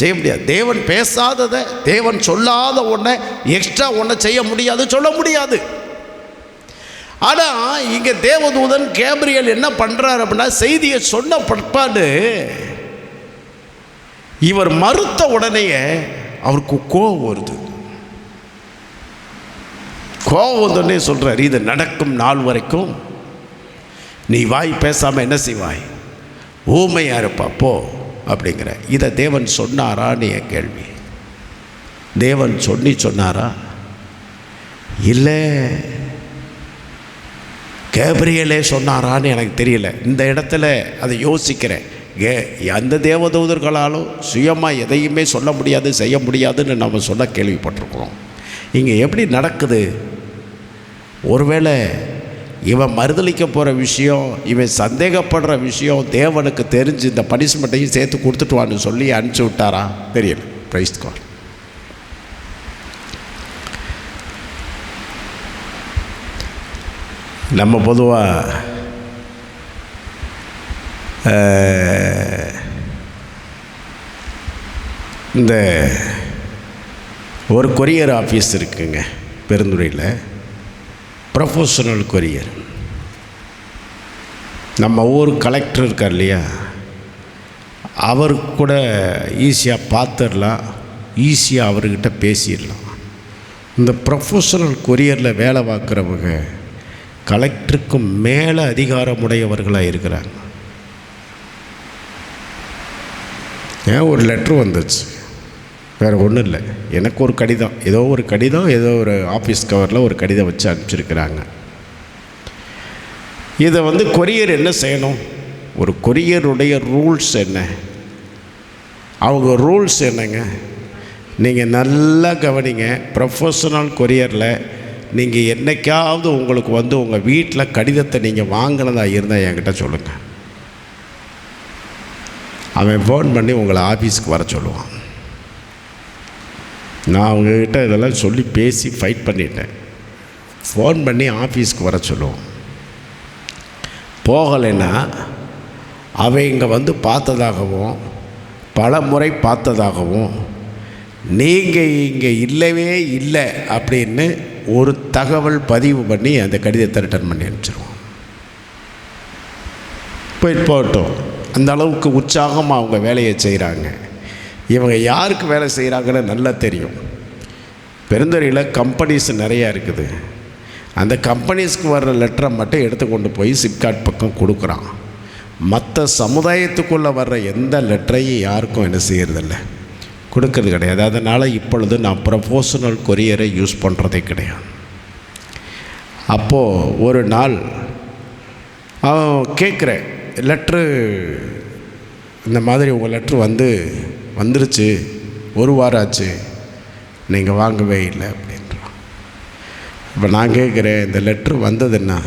செய்ய முடியாது. தேவன் பேசாததை, தேவன் சொல்லாத ஒன்றை எக்ஸ்ட்ரா ஒன்றை செய்ய முடியாது, சொல்ல முடியாது. ஆனால் இங்கே தேவதூதன் கேப்ரியல் என்ன பண்ணுறார் அப்படின்னா, செய்தியை சொன்ன பட்பாடு இவர் மறுத்த உடனேயே அவருக்கு கோபம் வருது. கோபம் வந்தோடனே சொல்கிறார், இது நடக்கும் நாள் வரைக்கும் நீ வாய் பேசாமல் என்ன செய்வாய்? ஊமையாக இருப்பா போ அப்படிங்கிற. இதை தேவன் சொன்னாரான்னு என் கேள்வி. தேவன் சொன்னாரா? இல்லை கேப்ரியலே சொன்னாரான்னு எனக்கு தெரியல. இந்த இடத்துல அதை யோசிக்கிறேன். அந்த தேவதூதர்களாலும் சுயமாக எதையுமே சொல்ல முடியாது, செய்ய முடியாதுன்னு நம்ம சொல்ல கேள்விப்பட்டிருக்கிறோம். இங்கே எப்படி நடக்குது? ஒருவேளை இவன் மறுதளிக்க போகிற விஷயம், இவன் சந்தேகப்படுற விஷயம் தேவனுக்கு தெரிஞ்சு இந்த பனிஷ்மெண்ட்டையும் சேர்த்து கொடுத்துட்டுவான்னு சொல்லி அனுப்பிச்சி விட்டாரா? தெரியல. Praise God. நம்ம பொதுவாக இந்த ஒரு கொரியர் ஆஃபீஸ் இருக்குங்க பெருந்துறையில், ப்ரொஃபஷனல் கொரியர். நம்ம ஊர் கலெக்டர் இருக்கார் இல்லையா, அவர் கூட ஈஸியாக பார்த்துடலாம், ஈஸியாக அவர்கிட்ட பேசிடலாம். இந்த ப்ரொஃபஷனல் கொரியரில் வேலை பார்க்குறவங்க கலெக்டருக்கு மேலே அதிகாரமுடையவர்களாக இருக்கிறாங்க. ஏன் ஒரு லெட்ரு வந்துச்சு, வேறு ஒன்றும் இல்லை, எனக்கு ஒரு கடிதம், ஏதோ ஒரு ஆஃபீஸ் கவரில் ஒரு கடிதம் வச்சு அனுப்பிச்சிருக்கிறாங்க. இதை வந்து கொரியர் என்ன செய்யணும்? ஒரு கொரியருடைய ரூல்ஸ் என்ன? அவங்க ரூல்ஸ் என்னங்க? நீங்கள் நல்லா கவனிங்க. ப்ரொஃபஷனல் கொரியரில் நீங்கள் என்றைக்காவது உங்களுக்கு வந்து உங்கள் வீட்டில் கடிதத்தை நீங்கள் வாங்கினதா இருந்தால் என்கிட்ட சொல்லுங்கள். அவன் ஃபோன் பண்ணி உங்களை ஆஃபீஸுக்கு வர சொல்லுவான். நான் அவங்கக்கிட்ட இதெல்லாம் சொல்லி பேசி ஃபைட் பண்ணிட்டேன். ஃபோன் பண்ணி ஆஃபீஸுக்கு வர சொல்லுவோம். போகலைன்னா அவன் இங்கே வந்து பார்த்ததாகவும் பல முறை பார்த்ததாகவும் நீங்கள் இங்கே இல்லவே இல்லை அப்படின்னு ஒரு தகவல் பதிவு பண்ணி அந்த கடிதத்தை ரிட்டர்ன் பண்ணி அனுப்பிச்சிடுவோம். போயிட்டு போகட்டும். அந்த அளவுக்கு உற்சாகமாக அவங்க வேலையை செய்கிறாங்க. இவங்க யாருக்கு வேலை செய்கிறாங்கன்னு நல்லா தெரியும். பெருந்துறையில் கம்பெனிஸ் நிறையா இருக்குது. அந்த கம்பெனிஸ்க்கு வர்ற லெட்டரை மட்டும் எடுத்து கொண்டு போய் சிப்காட் பக்கம் கொடுக்குறான். மற்ற சமுதாயத்துக்குள்ளே வர்ற எந்த லெட்டரையும் யாருக்கும் என்ன செய்கிறதில்ல, கொடுக்கறது கிடையாது. அதனால் இப்பொழுது நான் ப்ரொஃபஷனல் கொரியரை யூஸ் பண்ணுறதே கிடையாது. அப்போது ஒரு நாள் அவன் கேட்குறேன், லெட்ரு இந்த மாதிரி உங்கள் லெட்ரு வந்துருச்சு, ஒரு வாரம் ஆச்சு, நீங்கள் வாங்கவே இல்லை அப்படின்றான். இப்போ நான் கேட்குறேன், இந்த லெட்ரு வந்ததுன்னா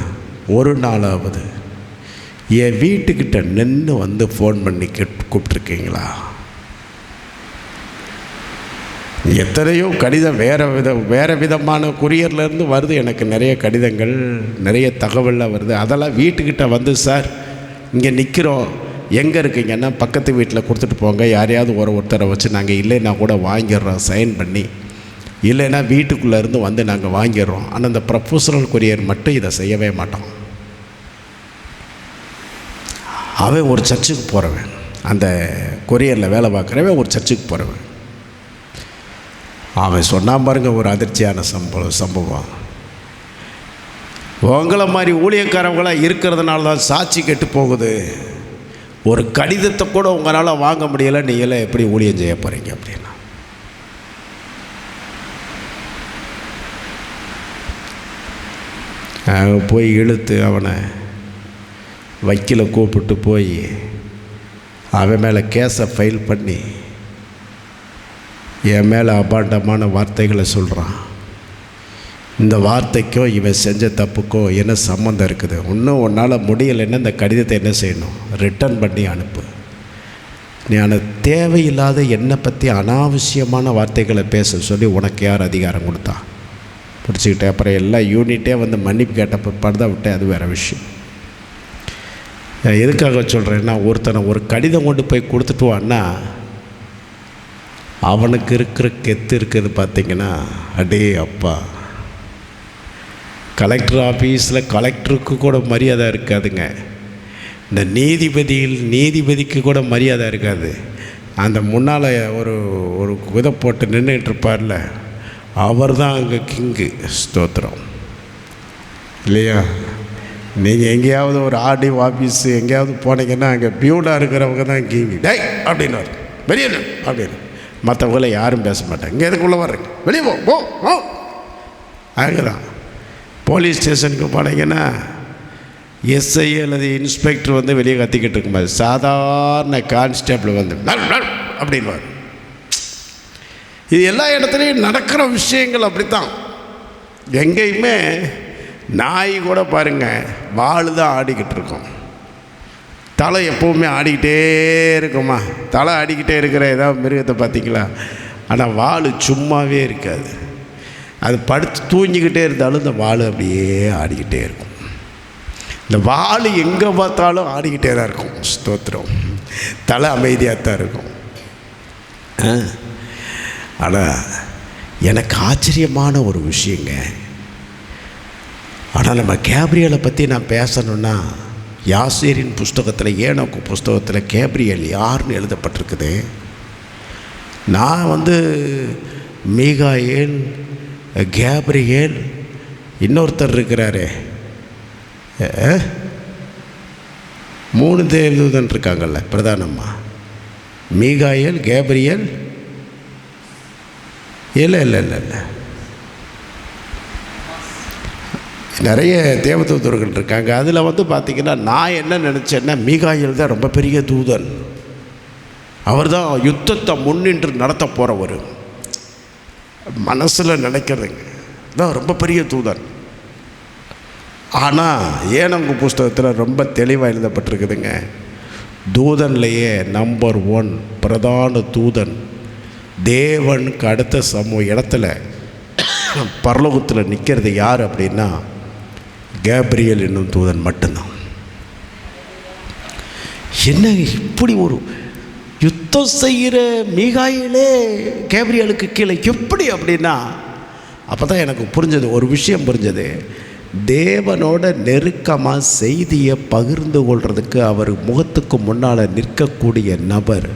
ஒரு நாளாவது என் வீட்டுக்கிட்ட நின்று வந்து ஃபோன் பண்ணி கூப்பிட்ருக்கீங்களா? எத்தனையோ கடிதம் வேறு விதமான கொரியர்லேருந்து வருது. எனக்கு நிறைய கடிதங்கள், நிறைய தகவலில் வருது. அதெல்லாம் வீட்டுக்கிட்ட வந்து, சார் இங்கே நிற்கிறோம், எங்கே இருக்கீங்கன்னா பக்கத்து வீட்டில் கொடுத்துட்டு போங்க, யாரையாவது ஒருத்தரை வச்சு நாங்கள் இல்லைன்னா கூட வாங்கிடுறோம் சைன் பண்ணி, இல்லைன்னா வீட்டுக்குள்ளே இருந்து வந்து நாங்கள் வாங்கிடுறோம். ஆனால் இந்த ப்ரொஃபஷனல் கொரியர் மட்டும் இதை செய்யவே மாட்டோம். அவன் ஒரு சர்ச்சுக்கு போகிறவன், அந்த கொரியரில் வேலை பார்க்குறவன் ஒரு சர்ச்சுக்கு போகிறவன். அவன் சொன்னான் பாருங்க ஒரு அதிர்ச்சியான சம்பவம். உங்களை மாதிரி ஊழியக்காரவங்களாக இருக்கிறதுனால தான் சாட்சி கெட்டு போகுது. ஒரு கடிதத்தை கூட உங்களால் வாங்க முடியலை, நீங்களாம் எப்படி ஊழியம் செய்ய போகிறீங்க அப்படின்னா. போய் இழுத்து அவனை வக்கீலை கூப்பிட்டு போய் அவன் மேலே கேஸை ஃபைல் பண்ணி என் மேலே அபாண்டமான வார்த்தைகளை சொல்கிறான். இந்த வார்த்தைக்கோ இவன் செஞ்ச தப்புக்கோ என்ன சம்மந்தம் இருக்குது? இன்னும் உன்னால் முடியலைன்னா இந்த கடிதத்தை என்ன செய்யணும்? ரிட்டர்ன் பண்ணி அனுப்பு. நீ தேவையில்லாத என்னை பற்றி அனாவசியமான வார்த்தைகளை பேச சொல்லி உனக்கு யார் அதிகாரம் கொடுத்தா? பிடிச்சிக்கிட்டேன். அப்புறம் எல்லா யூனிட்டே வந்து மன்னிப்பு கேட்ட பிற்பாடு தான் விட்டேன். அது வேறு விஷயம். எதுக்காக சொல்கிறேன்னா, ஒருத்தனை ஒரு கடிதம் கொண்டு போய் கொடுத்துட்டு வான்னா அவனுக்கு இருக்கிற கெத்து இருக்குது பார்த்திங்கன்னா, அடே அப்பா, கலெக்டர் ஆஃபீஸில் கலெக்டருக்கு கூட மரியாதை இருக்காதுங்க. இந்த நீதிபதிக்கு கூட மரியாதை இருக்காது. அந்த முன்னால் ஒரு இதை போட்டு நின்றுட்டுருப்பார்ல, அவர் தான் அங்கே கிங்கு. ஸ்தோத்திரம் இல்லையா? நீங்கள் எங்கேயாவது ஒரு ஆர்டி ஆஃபீஸு எங்கேயாவது போனீங்கன்னா அங்கே பியூனாக இருக்கிறவங்க தான் கிங்கு. டே அப்படின்னு வெளியே அப்படின்னு, மற்றவங்கள யாரும் பேச மாட்டாங்க. இங்கே எதுக்குள்ளே வர்றீங்க, வெளியே போ போ. அங்கே தான் போலீஸ் ஸ்டேஷனுக்கு போனீங்கன்னா எஸ்ஐ அல்லது இன்ஸ்பெக்டர் வந்து வெளியே கத்திக்கிட்டு இருக்கும்போது சாதாரண கான்ஸ்டேபிள் வந்து அப்படின்னு. இது எல்லா இடத்துலையும் நடக்கிற விஷயங்கள் அப்படித்தான். எங்கேயுமே நாய் கூட பாருங்கள், வாள் தான் ஆடிக்கிட்டு இருக்கும். தலை எப்போவுமே ஆடிக்கிட்டே இருக்குமா? தலை ஆடிக்கிட்டே இருக்கிற ஏதாவது மிருகத்தை பார்த்திங்களா? ஆனால் வாள் சும்மாவே இருக்காது. அது படுத்து தூங்கிக்கிட்டே இருந்தாலும் இந்த வாள் அப்படியே ஆடிக்கிட்டே இருக்கும். இந்த வாள் எங்கே பார்த்தாலும் ஆடிக்கிட்டே தான் இருக்கும். ஸ்தோத்திரம். தலை அமைதியாக தான் இருக்கும். ஆனால் எனக்கு ஆச்சரியமான ஒரு விஷயங்க. ஆனால் நம்ம கேப்ரியலை பற்றி நான் பேசணுன்னா, யாசேரின் புஸ்தகத்தில், ஏனோக்கு புஸ்தகத்தில் கேப்ரியல் யாருன்னு எழுதப்பட்டிருக்குது. நான் வந்து மீகாயேல், கேப்ரியேல், இன்னொருத்தர் இருக்கிறாரு, 3 தேவதூதன் இருக்காங்கல்ல பிரதானமாக. மீகாயேல், கேப்ரியேல், இல்லை நிறைய தேவதூதர்கள் இருக்காங்க. அதில் வந்து பார்த்திங்கன்னா, நான் என்ன நினச்சேன்னா, மீகாயேல் தான் ரொம்ப பெரிய தூதன். அவர் தான் யுத்தத்தை முன்னின்று நடத்த போகிறவர். மனசில் நினைக்கிறதுங்க தான் ரொம்ப பெரிய தூதன். ஆனால் ஏனோக்கு புஸ்தகத்தில் ரொம்ப தெளிவாக எழுதப்பட்டிருக்குதுங்க, தூதன்லையே நம்பர் 1 பிரதான தூதன், தேவனுக்கு அடுத்த இடத்துல பரலோகத்தில் நிற்கிறது யார் அப்படின்னா, கேப்ரியேல் என்னும் தூதன் மட்டும்தான். என்ன இப்படி ஒரு யுத்தம் செய்கிற மீகாயேலே கேப்ரியேலுக்கு கீழே எப்படி அப்படின்னா, அப்போ தான் எனக்கு புரிஞ்சது, ஒரு விஷயம் புரிஞ்சது. தேவனோட நெருக்கமாக செய்தியை பகிர்ந்து கொள்வதுக்கு அவர் முகத்துக்கு முன்னால் நிற்கக்கூடிய நபர்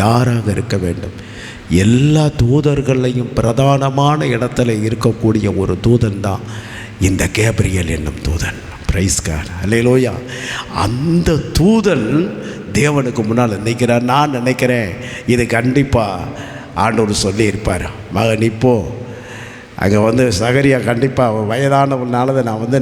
யாராக இருக்க வேண்டும்? எல்லா தூதர்களையும் பிரதானமான இடத்துல இருக்கக்கூடிய ஒரு தூதன் தான் இந்த கேப்ரியேல் என்னும் தூதன். பிரைஸ் காட், அல்லேலூயா. அந்த தூதன் தேவனுக்கு முன்னால் நிற்கிறார். நான் நினைக்கிறேன் இது கண்டிப்பாக ஆண்டவர் சொல்லியிருப்பார், மகன் இப்போ அங்கே வந்து சகரியா கண்டிப்பாக வயதானவனால நான் வந்து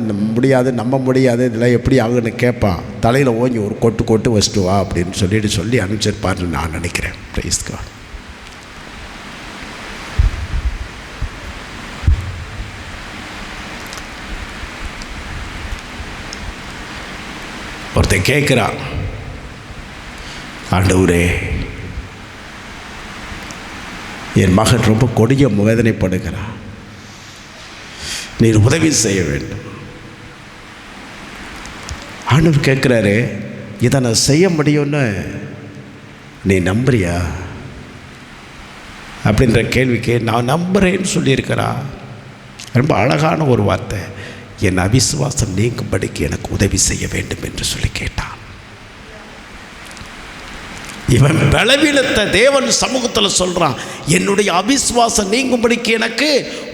நம்ப முடியாது இதெல்லாம் எப்படி ஆகுன்னு கேட்பான், தலையில் ஓங்கி ஒரு கொட்டு வச்சுட்டு வா அப்படின்னு சொல்லி அனுப்பிச்சிருப்பார்னு நான் நினைக்கிறேன். Praise God. ஒருத்தன் கேட்குறான், ஆண்டவரே என் மகன் ரொம்ப கொடிய வேதனைப்படுகிறான், நீர் உதவி செய்ய வேண்டும். ஆண்டவர் கேட்குறாரு, இதை நான் செய்ய முடியும்னு நீ நம்புறியா அப்படின்ற கேள்விக்கு நான் நம்புகிறேன்னு சொல்லியிருக்கிறா. ரொம்ப அழகான ஒரு வார்த்தை, என் அவிசுவாசம் நீங்கும்படிக்கு எனக்கு உதவி செய்ய வேண்டும் என்று சொல்லி கேட்டான். இவன் பலவீனத்தை தேவன் சமூகத்தில் சொல்கிறான், என்னுடைய அவிசுவாசம் நீங்கும்படிக்கு எனக்கு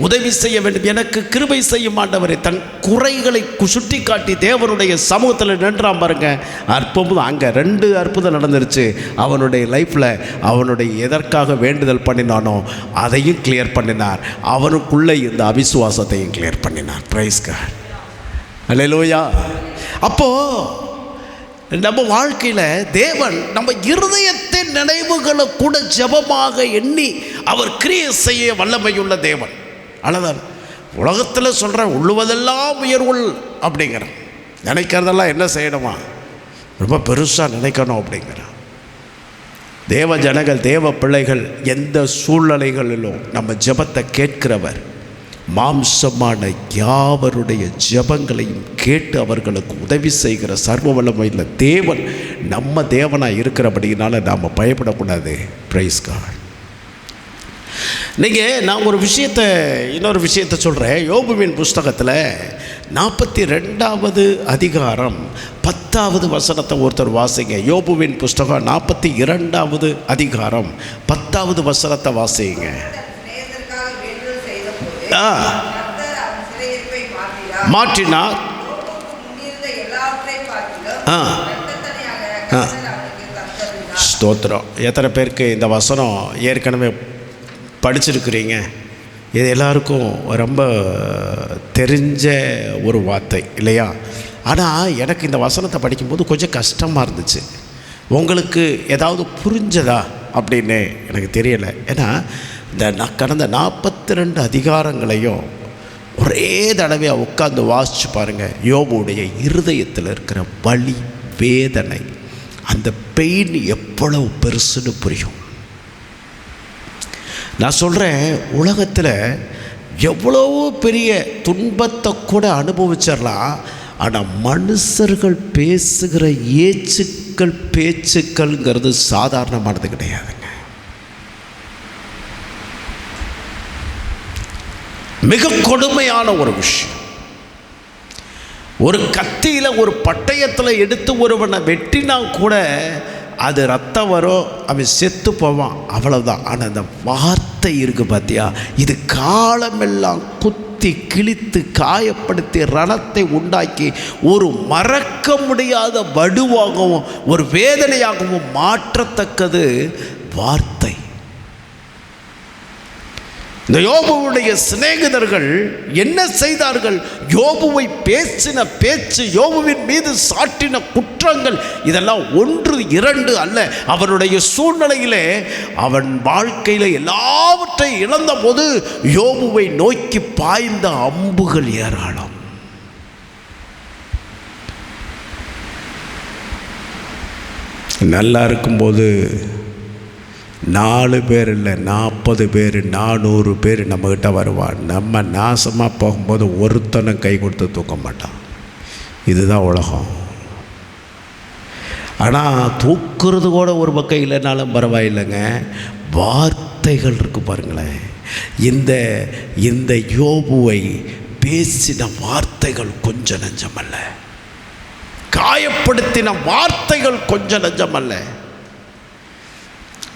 உதவி செய்ய வேண்டும், எனக்கு கிருபை செய்யும் ஆண்டவரே. தன் குறைகளை சுட்டி காட்டி தேவனுடைய சமூகத்தில் நின்றான் பாருங்க. அற்புதம், அங்கே 2 அற்புதம் நடந்துருச்சு. அவனுடைய லைஃப்பில் அவனுடைய எதற்காக வேண்டுதல் பண்ணினானோ அதையும் கிளியர் பண்ணினார், அவனுக்குள்ளே இந்த அவிசுவாசத்தையும் கிளியர் பண்ணினார். பிரைஸ் காட், அல்லேலூயா. அப்போது நம்ம வாழ்க்கையில் தேவன் நம்ம இருதயத்தின் நினைவுகளை கூட ஜெபமாக எண்ணி அவர் கிரியை செய்ய வல்லமையுள்ள தேவன். அவ்வளோதான். உலகத்தில் சொல்கிறேன், உள்ளுவதெல்லாம் உயர்வுள் அப்படிங்கிறான். நினைக்கிறதெல்லாம் என்ன செய்யணுமா, ரொம்ப பெருசாக நினைக்கணும் அப்படிங்கிறான். தேவ ஜனங்கள், தேவ பிள்ளைகள் எந்த சூழ்நிலைகளிலும் நம்ம ஜெபத்தை கேட்கிறவர் மாம்சமான யாவருடைய ஜெபங்களையும் கேட்டு அவர்களுக்கு உதவி செய்கிற சர்வ வல்லமையுள்ள தேவன் நம்ம தேவனாக இருக்கிறபடினால நாம் பயப்படக்கூடாது. Praise God. நீங்கள் நான் இன்னொரு விஷயத்தை சொல்கிறேன். யோபுவின் புஸ்தகத்தில் 42வது அதிகாரம் 10வது வசனத்தை ஒருத்தர் வாசிங்க. யோபுவின் புஸ்தகம் 42வது அதிகாரம் 10வது வசனத்தை வாசிங்க. மாற்றினார். ஸ்தோத்திரம். எத்தனை பேருக்கு இந்த வசனம் ஏற்கனவே படிச்சிருக்கிறீங்க? இது எல்லாருக்கும் ரொம்ப தெரிஞ்ச ஒரு வார்த்தை இல்லையா? ஆனால் எனக்கு இந்த வசனத்தை படிக்கும்போது கொஞ்சம் கஷ்டமாக இருந்துச்சு. உங்களுக்கு ஏதாவது புரிஞ்சதா அப்படின்னு எனக்கு தெரியலை. ஏன்னா இந்த கடந்த 42 அதிகாரங்களையும் ஒரே தடவையாக உட்காந்து வாசித்து பாருங்கள். யோபுடைய இருதயத்தில் இருக்கிற வலி, வேதனை, அந்த பெயின் எவ்வளவு பெருசுன்னு புரியும். நான் சொல்கிறேன், உலகத்தில் எவ்வளவோ பெரிய துன்பத்தை கூட அனுபவிச்சிடலாம். ஆனால் மனுஷர்கள் பேசுகிற பேச்சுக்கள்ங்கிறது சாதாரணமானது கிடையாதுங்க. மிக கொடுமையான ஒரு விஷயம். ஒரு கத்தியில் ஒரு பட்டயத்தில் எடுத்து ஒருவனை வெட்டினா கூட அது ரத்தம் வரும், அவன் செத்து போவான், அவ்வளோதான். ஆனால் அந்த வார்த்தை இருக்குது பார்த்தியா, இது காலமெல்லாம் குத்தி கிழித்து காயப்படுத்தி ரணத்தை உண்டாக்கி ஒரு மறக்க முடியாத வடுவாகவும் ஒரு வேதனையாகவும் மாற்றத்தக்கது வார்த்தை. இந்த யோபுவுடைய சிநேகிதர்கள் என்ன செய்தார்கள்? யோபுவை பேசின பேச்சு, யோபுவின் மீது சாட்டின குற்றங்கள், இதெல்லாம் 1 2 அல்ல. அவனுடைய சூழ்நிலையிலே அவன் வாழ்க்கையில் எல்லாவற்றையும் இழந்த போது யோபுவை நோக்கி பாய்ந்த அம்புகள் ஏராளம். நல்லா இருக்கும்போது 4 பேர் இல்லை 40 பேர் 400 பேர் நம்மக்கிட்ட வருவான். நம்ம நாசமாக போகும்போது ஒருத்தனை கை கொடுத்து தூக்க மாட்டான். இதுதான் உலகம். ஆனால் தூக்குறது கூட ஒரு பக்கம் இல்லைனாலும் பரவாயில்லைங்க, வார்த்தைகள் இருக்குது பாருங்களேன். இந்த யோபுவை பேசின வார்த்தைகள் கொஞ்சம் நஞ்சமல்ல, காயப்படுத்தின வார்த்தைகள் கொஞ்சம் நஞ்சமல்ல.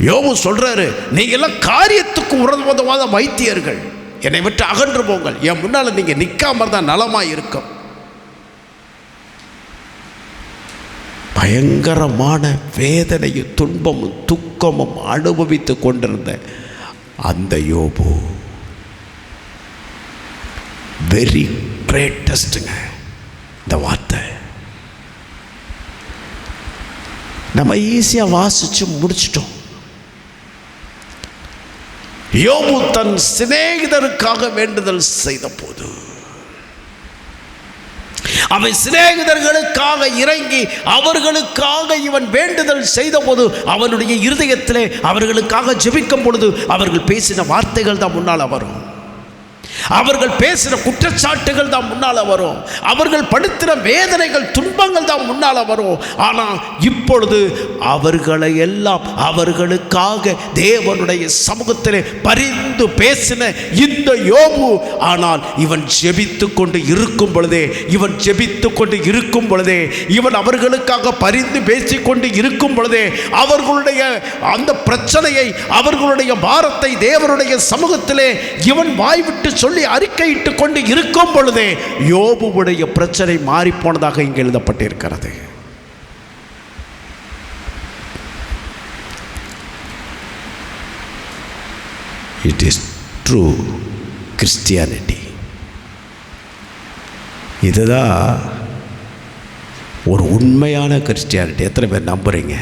யோபு சொல்றாரு, நீங்கெல்லாம் காரியத்துக்கு உதவாத வைத்தியர்கள், என்னை விட்டு அகன்று போங்கள், என் முன்னால் நீங்கள் நிற்காம தான் நலமாக இருக்கும். பயங்கரமான வேதனையும் துன்பமும் துக்கமும் அனுபவித்து கொண்டிருந்த அந்த யோபு வெரி கிரேட்டஸ்ட்டுங்க. இந்த வார்த்தை நம்ம ஈஸியாக வாசித்து முடிச்சிட்டோம். யோபு தன் சிநேகிதருக்காக வேண்டுதல் செய்த போது அவன் சிநேகிதர்களுக்காக இறங்கி அவர்களுக்காக இவன் வேண்டுதல் செய்தபோது அவனுடைய இருதயத்திலே அவர்களுக்காக ஜெபிக்கும் பொழுது அவர்கள் பேசின வார்த்தைகள் தான் முன்னால் வரும். அவர்கள் பேசின குற்றச்சாட்டுகள் தான் முன்னால் வரும். அவர்கள் படுத்தின வேதனைகள் துன்பங்கள் தான் முன்னால் வரும். ஆனால் இப்பொழுது அவர்களை எல்லாம் அவர்களுக்காக தேவனுடைய சமூகத்திலே பரிந்து பேசின இந்த யோபு, ஆனால் இவன் ஜெபித்து கொண்டு இருக்கும் பொழுதே இவன் அவர்களுக்காக பரிந்து பேசிக்கொண்டு இருக்கும் பொழுதே அவர்களுடைய அந்த பிரச்சனையை, அவர்களுடைய பாரத்தை தேவனுடைய சமூகத்திலே இவன் வாய்விட்டு சொல்லி அறிக்கையிட்டு கொண்டு இருக்கும் பொழுதே யோபுவுடைய பிரச்சனை மாறி போனதாக இங்கு எழுதப்பட்டிருக்கிறது. It is true Christianity. இதுதான் ஒரு உண்மையான கிறிஸ்டியானிட்டி. எத்தனை பேர் நம்புறீங்க?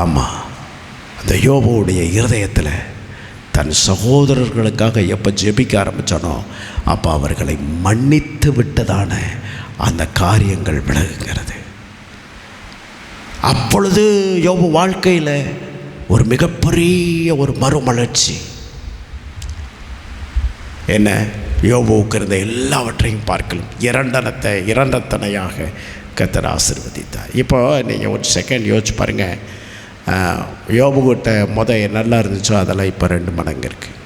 ஆமாம், அந்த யோபுவுடைய இருதயத்தில் தன் சகோதரர்களுக்காக எப்போ ஜெபிக்க ஆரம்பித்தானோ அப்போ அவர்களை மன்னித்து விட்டதான அந்த காரியங்கள் விலகுகிறது. அப்பொழுது யோபு வாழ்க்கையில் ஒரு மிகப்பெரிய ஒரு மறுமலர்ச்சி. என்ன? யோபுவுக்கு இருந்த எல்லாவற்றையும் பார்க்கலாம் இரண்டத்தனையாக கர்த்தர் ஆசீர்வதித்தார். இப்போ நீங்கள் ஒரு செகண்ட் யோசிச்சு பாருங்கள். யோபுகிட்ட நல்லா இருந்துச்சோ அதெல்லாம் இப்போ 2 மடங்கு இருக்குது.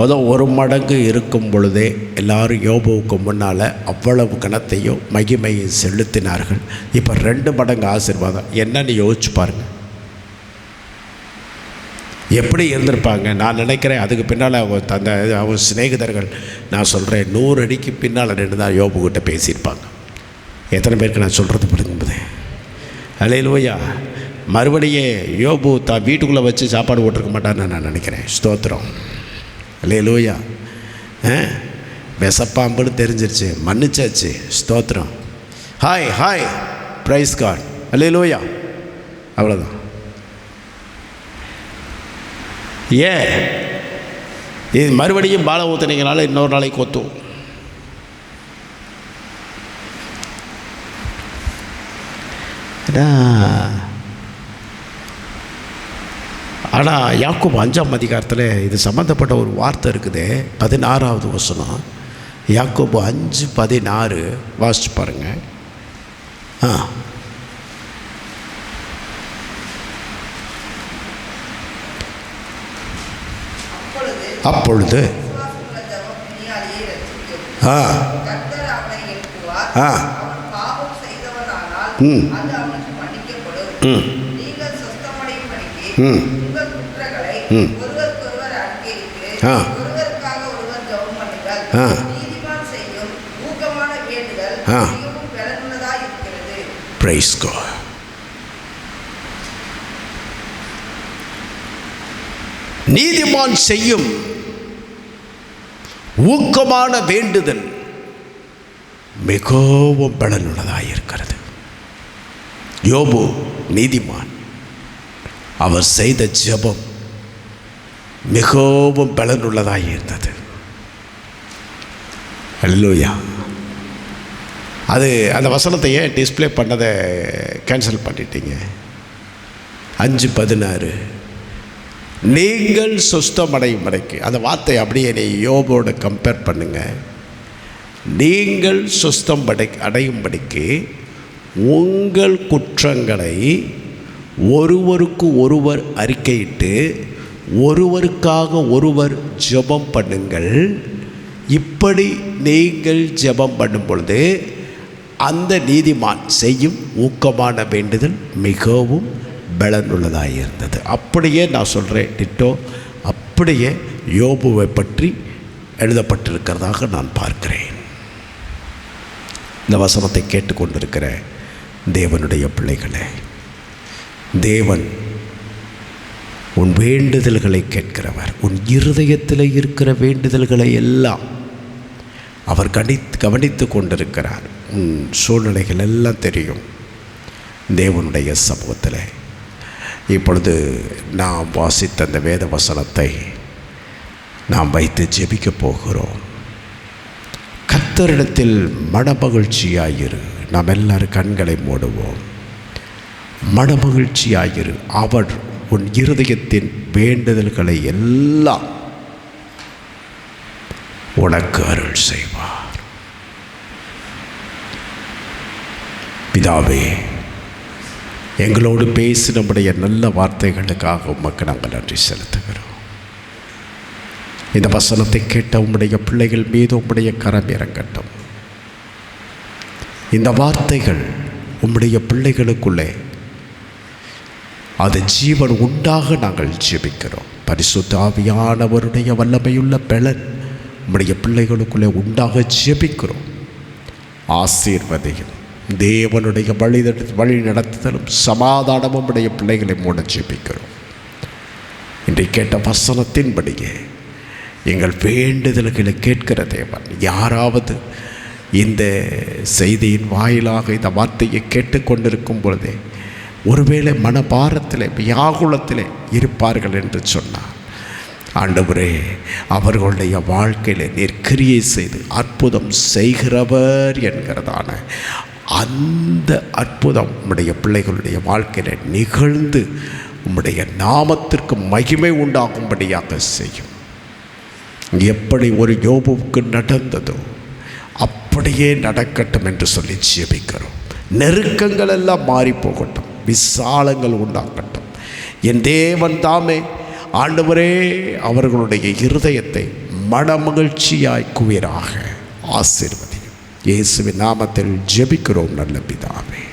1 மடங்கு இருக்கும் பொழுதே எல்லாரும் யோபுவுக்கு முன்னால் அவ்வளவு கனத்தையும் மகிமையும் செலுத்தினார்கள். இப்போ 2 மடங்கு ஆசீர்வாதம். என்னன்னு யோசிச்சு பாருங்கள், எப்படி இருந்திருப்பாங்க. நான் நினைக்கிறேன் அதுக்கு பின்னால் அவங்க சிநேகிதர்கள், நான் சொல்கிறேன் 100 அடிக்கு பின்னால் நின்று தான் யோபுகிட்ட பேசியிருப்பாங்க. எத்தனை பேருக்கு நான் சொல்கிறது புரியும்போது? அல்லேலூயா. மறுபடியே யோபு தான் வீட்டுக்குள்ளே வச்சு சாப்பாடு போட்டிருக்க மாட்டான்னு நான் நினைக்கிறேன். ஸ்தோத்திரம். அல்லேலூயா. விஷப்பாம்புன்னு தெரிஞ்சிருச்சு, மன்னிச்சாச்சு. ஸ்தோத்திரம். Hi praise God. அல்லேலூயா. அவ்வளோதான். இது மறுபடியும் பாலை ஊற்றுனீங்கனால இன்னொரு நாளைக்கு கொத்தும். ஆனால் யாக்கோபு 5ஆம் அதிகாரத்தில் இது சம்மந்தப்பட்ட ஒரு வார்த்தை இருக்குது. 16வது வசனம், யாக்கோபு 5:16 வாசிச்சு பாருங்கள். அப்பொழுது Praise God. நீதிமான் செய்யும் ஊக்கமான வேண்டுதல் மிகவும் பலனுள்ளதாக இருக்கிறது. யோபு நீதிமான், அவர் செய்த ஜெபம் மிகவும் பலனுள்ளதாக இருந்தது. அல்லேலூயா. அது அந்த வசனத்தை ஏன் டிஸ்பிளே பண்ணதை கேன்சல் பண்ணிட்டீங்க? 5:16 நீங்கள் சுஸ்தமடையும் வரைக்கும், அந்த வார்த்தை அப்படியே நீ யோபோடு கம்பேர் பண்ணுங்கள். நீங்கள் சுஸ்தம் அடையும்படிக்கு உங்கள் குற்றங்களை ஒருவருக்கு ஒருவர் அறிக்கையிட்டு ஒருவருக்காக ஒருவர் ஜெபம் பண்ணுங்கள். இப்படி நீங்கள் ஜெபம் பண்ணும் பொழுது அந்த நீதிமான் செய்யும் ஊக்கமான வேண்டுதல் மிகவும் பலனுள்ளதாக இருந்தது. அப்படியே நான் சொல்கிறேன், டிட்டோ அப்படியே யோபுவை பற்றி எழுதப்பட்டிருக்கிறதாக நான் பார்க்கிறேன். இந்த வசனத்தை கேட்டுக்கொண்டிருக்கிற தேவனுடைய பிள்ளைகளே, தேவன் உன் வேண்டுதல்களை கேட்கிறவர். உன் இருதயத்தில் இருக்கிற வேண்டுதல்களை எல்லாம் அவர் கவனித்து கொண்டிருக்கிறார். உன் சூழ்நிலைகள் எல்லாம் தெரியும். தேவனுடைய சமூகத்தில் இப்பொழுது நாம் வாசித்த அந்த வேத வசனத்தை நாம் வைத்து ஜெபிக்க போகிறோம். கர்த்தரிடத்தில் மனமகிழ்ச்சியாயிரு. நாம் எல்லாரும் கண்களை மூடுவோம். மனமகிழ்ச்சியாயிரு. அவர் உன் இருதயத்தின் வேண்டுதல்களை எல்லாம் உனக்கு அருள் செய்வார். பிதாவே, எங்களோடு பேசி நம்முடைய நல்ல வார்த்தைகளுக்காக உமக்கு நாங்கள் நன்றி செலுத்துகிறோம். இந்த வசனத்தை கேட்ட உம்முடைய பிள்ளைகள் மீது உம்முடைய கரம் இறங்கட்டும். இந்த வார்த்தைகள் உம்முடைய பிள்ளைகளுக்குள்ளே அது ஜீவன் உண்டாக நாங்கள் ஜெபிக்கிறோம். பரிசுத்த ஆவியானவருடைய வல்லமையுள்ள பலன் உம்முடைய பிள்ளைகளுக்குள்ளே உண்டாக ஜெபிக்கிறோம். ஆசீர்வதியும் தேவனுடைய வழி நடத்துதலும் சமாதானமும் உடைய பிள்ளைகளை மூட ஜெபிக்கிறோம். இன்றைக்கு கேட்ட வசனத்தின்படியே எங்கள் வேண்டுதல்களை கேட்கிற தேவன். யாராவது இந்த செய்தியின் வாயிலாக இந்த வார்த்தையை கேட்டுக்கொண்டிருக்கும் பொழுதே ஒருவேளை மனபாரத்திலே வியாகுலத்திலே இருப்பார்கள் என்று சொன்னார். ஆண்டவரே, அவர்களுடைய வாழ்க்கையில் நீர் கிரியை செய்து அற்புதம் செய்கிறவர் என்கிறதான அந்த அற்புதம் உம்முடைய பிள்ளைகளுடைய வாழ்க்கையில் நிகழ்ந்து உம்முடைய நாமத்திற்கு மகிமை உண்டாகும்படியாக செய்யும். எப்படி ஒரு யோபுவுக்கு நடந்ததோ அப்படியே நடக்கட்டும் என்று சொல்லி ஜெபிக்கிறோம். நெருக்கங்கள் எல்லாம் மாறி போகட்டும், விசாலங்கள் உண்டாகட்டும். என் தேவன் தாமே ஆண்டவரே அவர்களுடைய இருதயத்தை மனமகிழ்ச்சியாய் குவிராக ஆசீர்வதியும். இயேசுவின் நாமத்தில் ஜெபிக்கிறோம் நல்ல பிதாவே.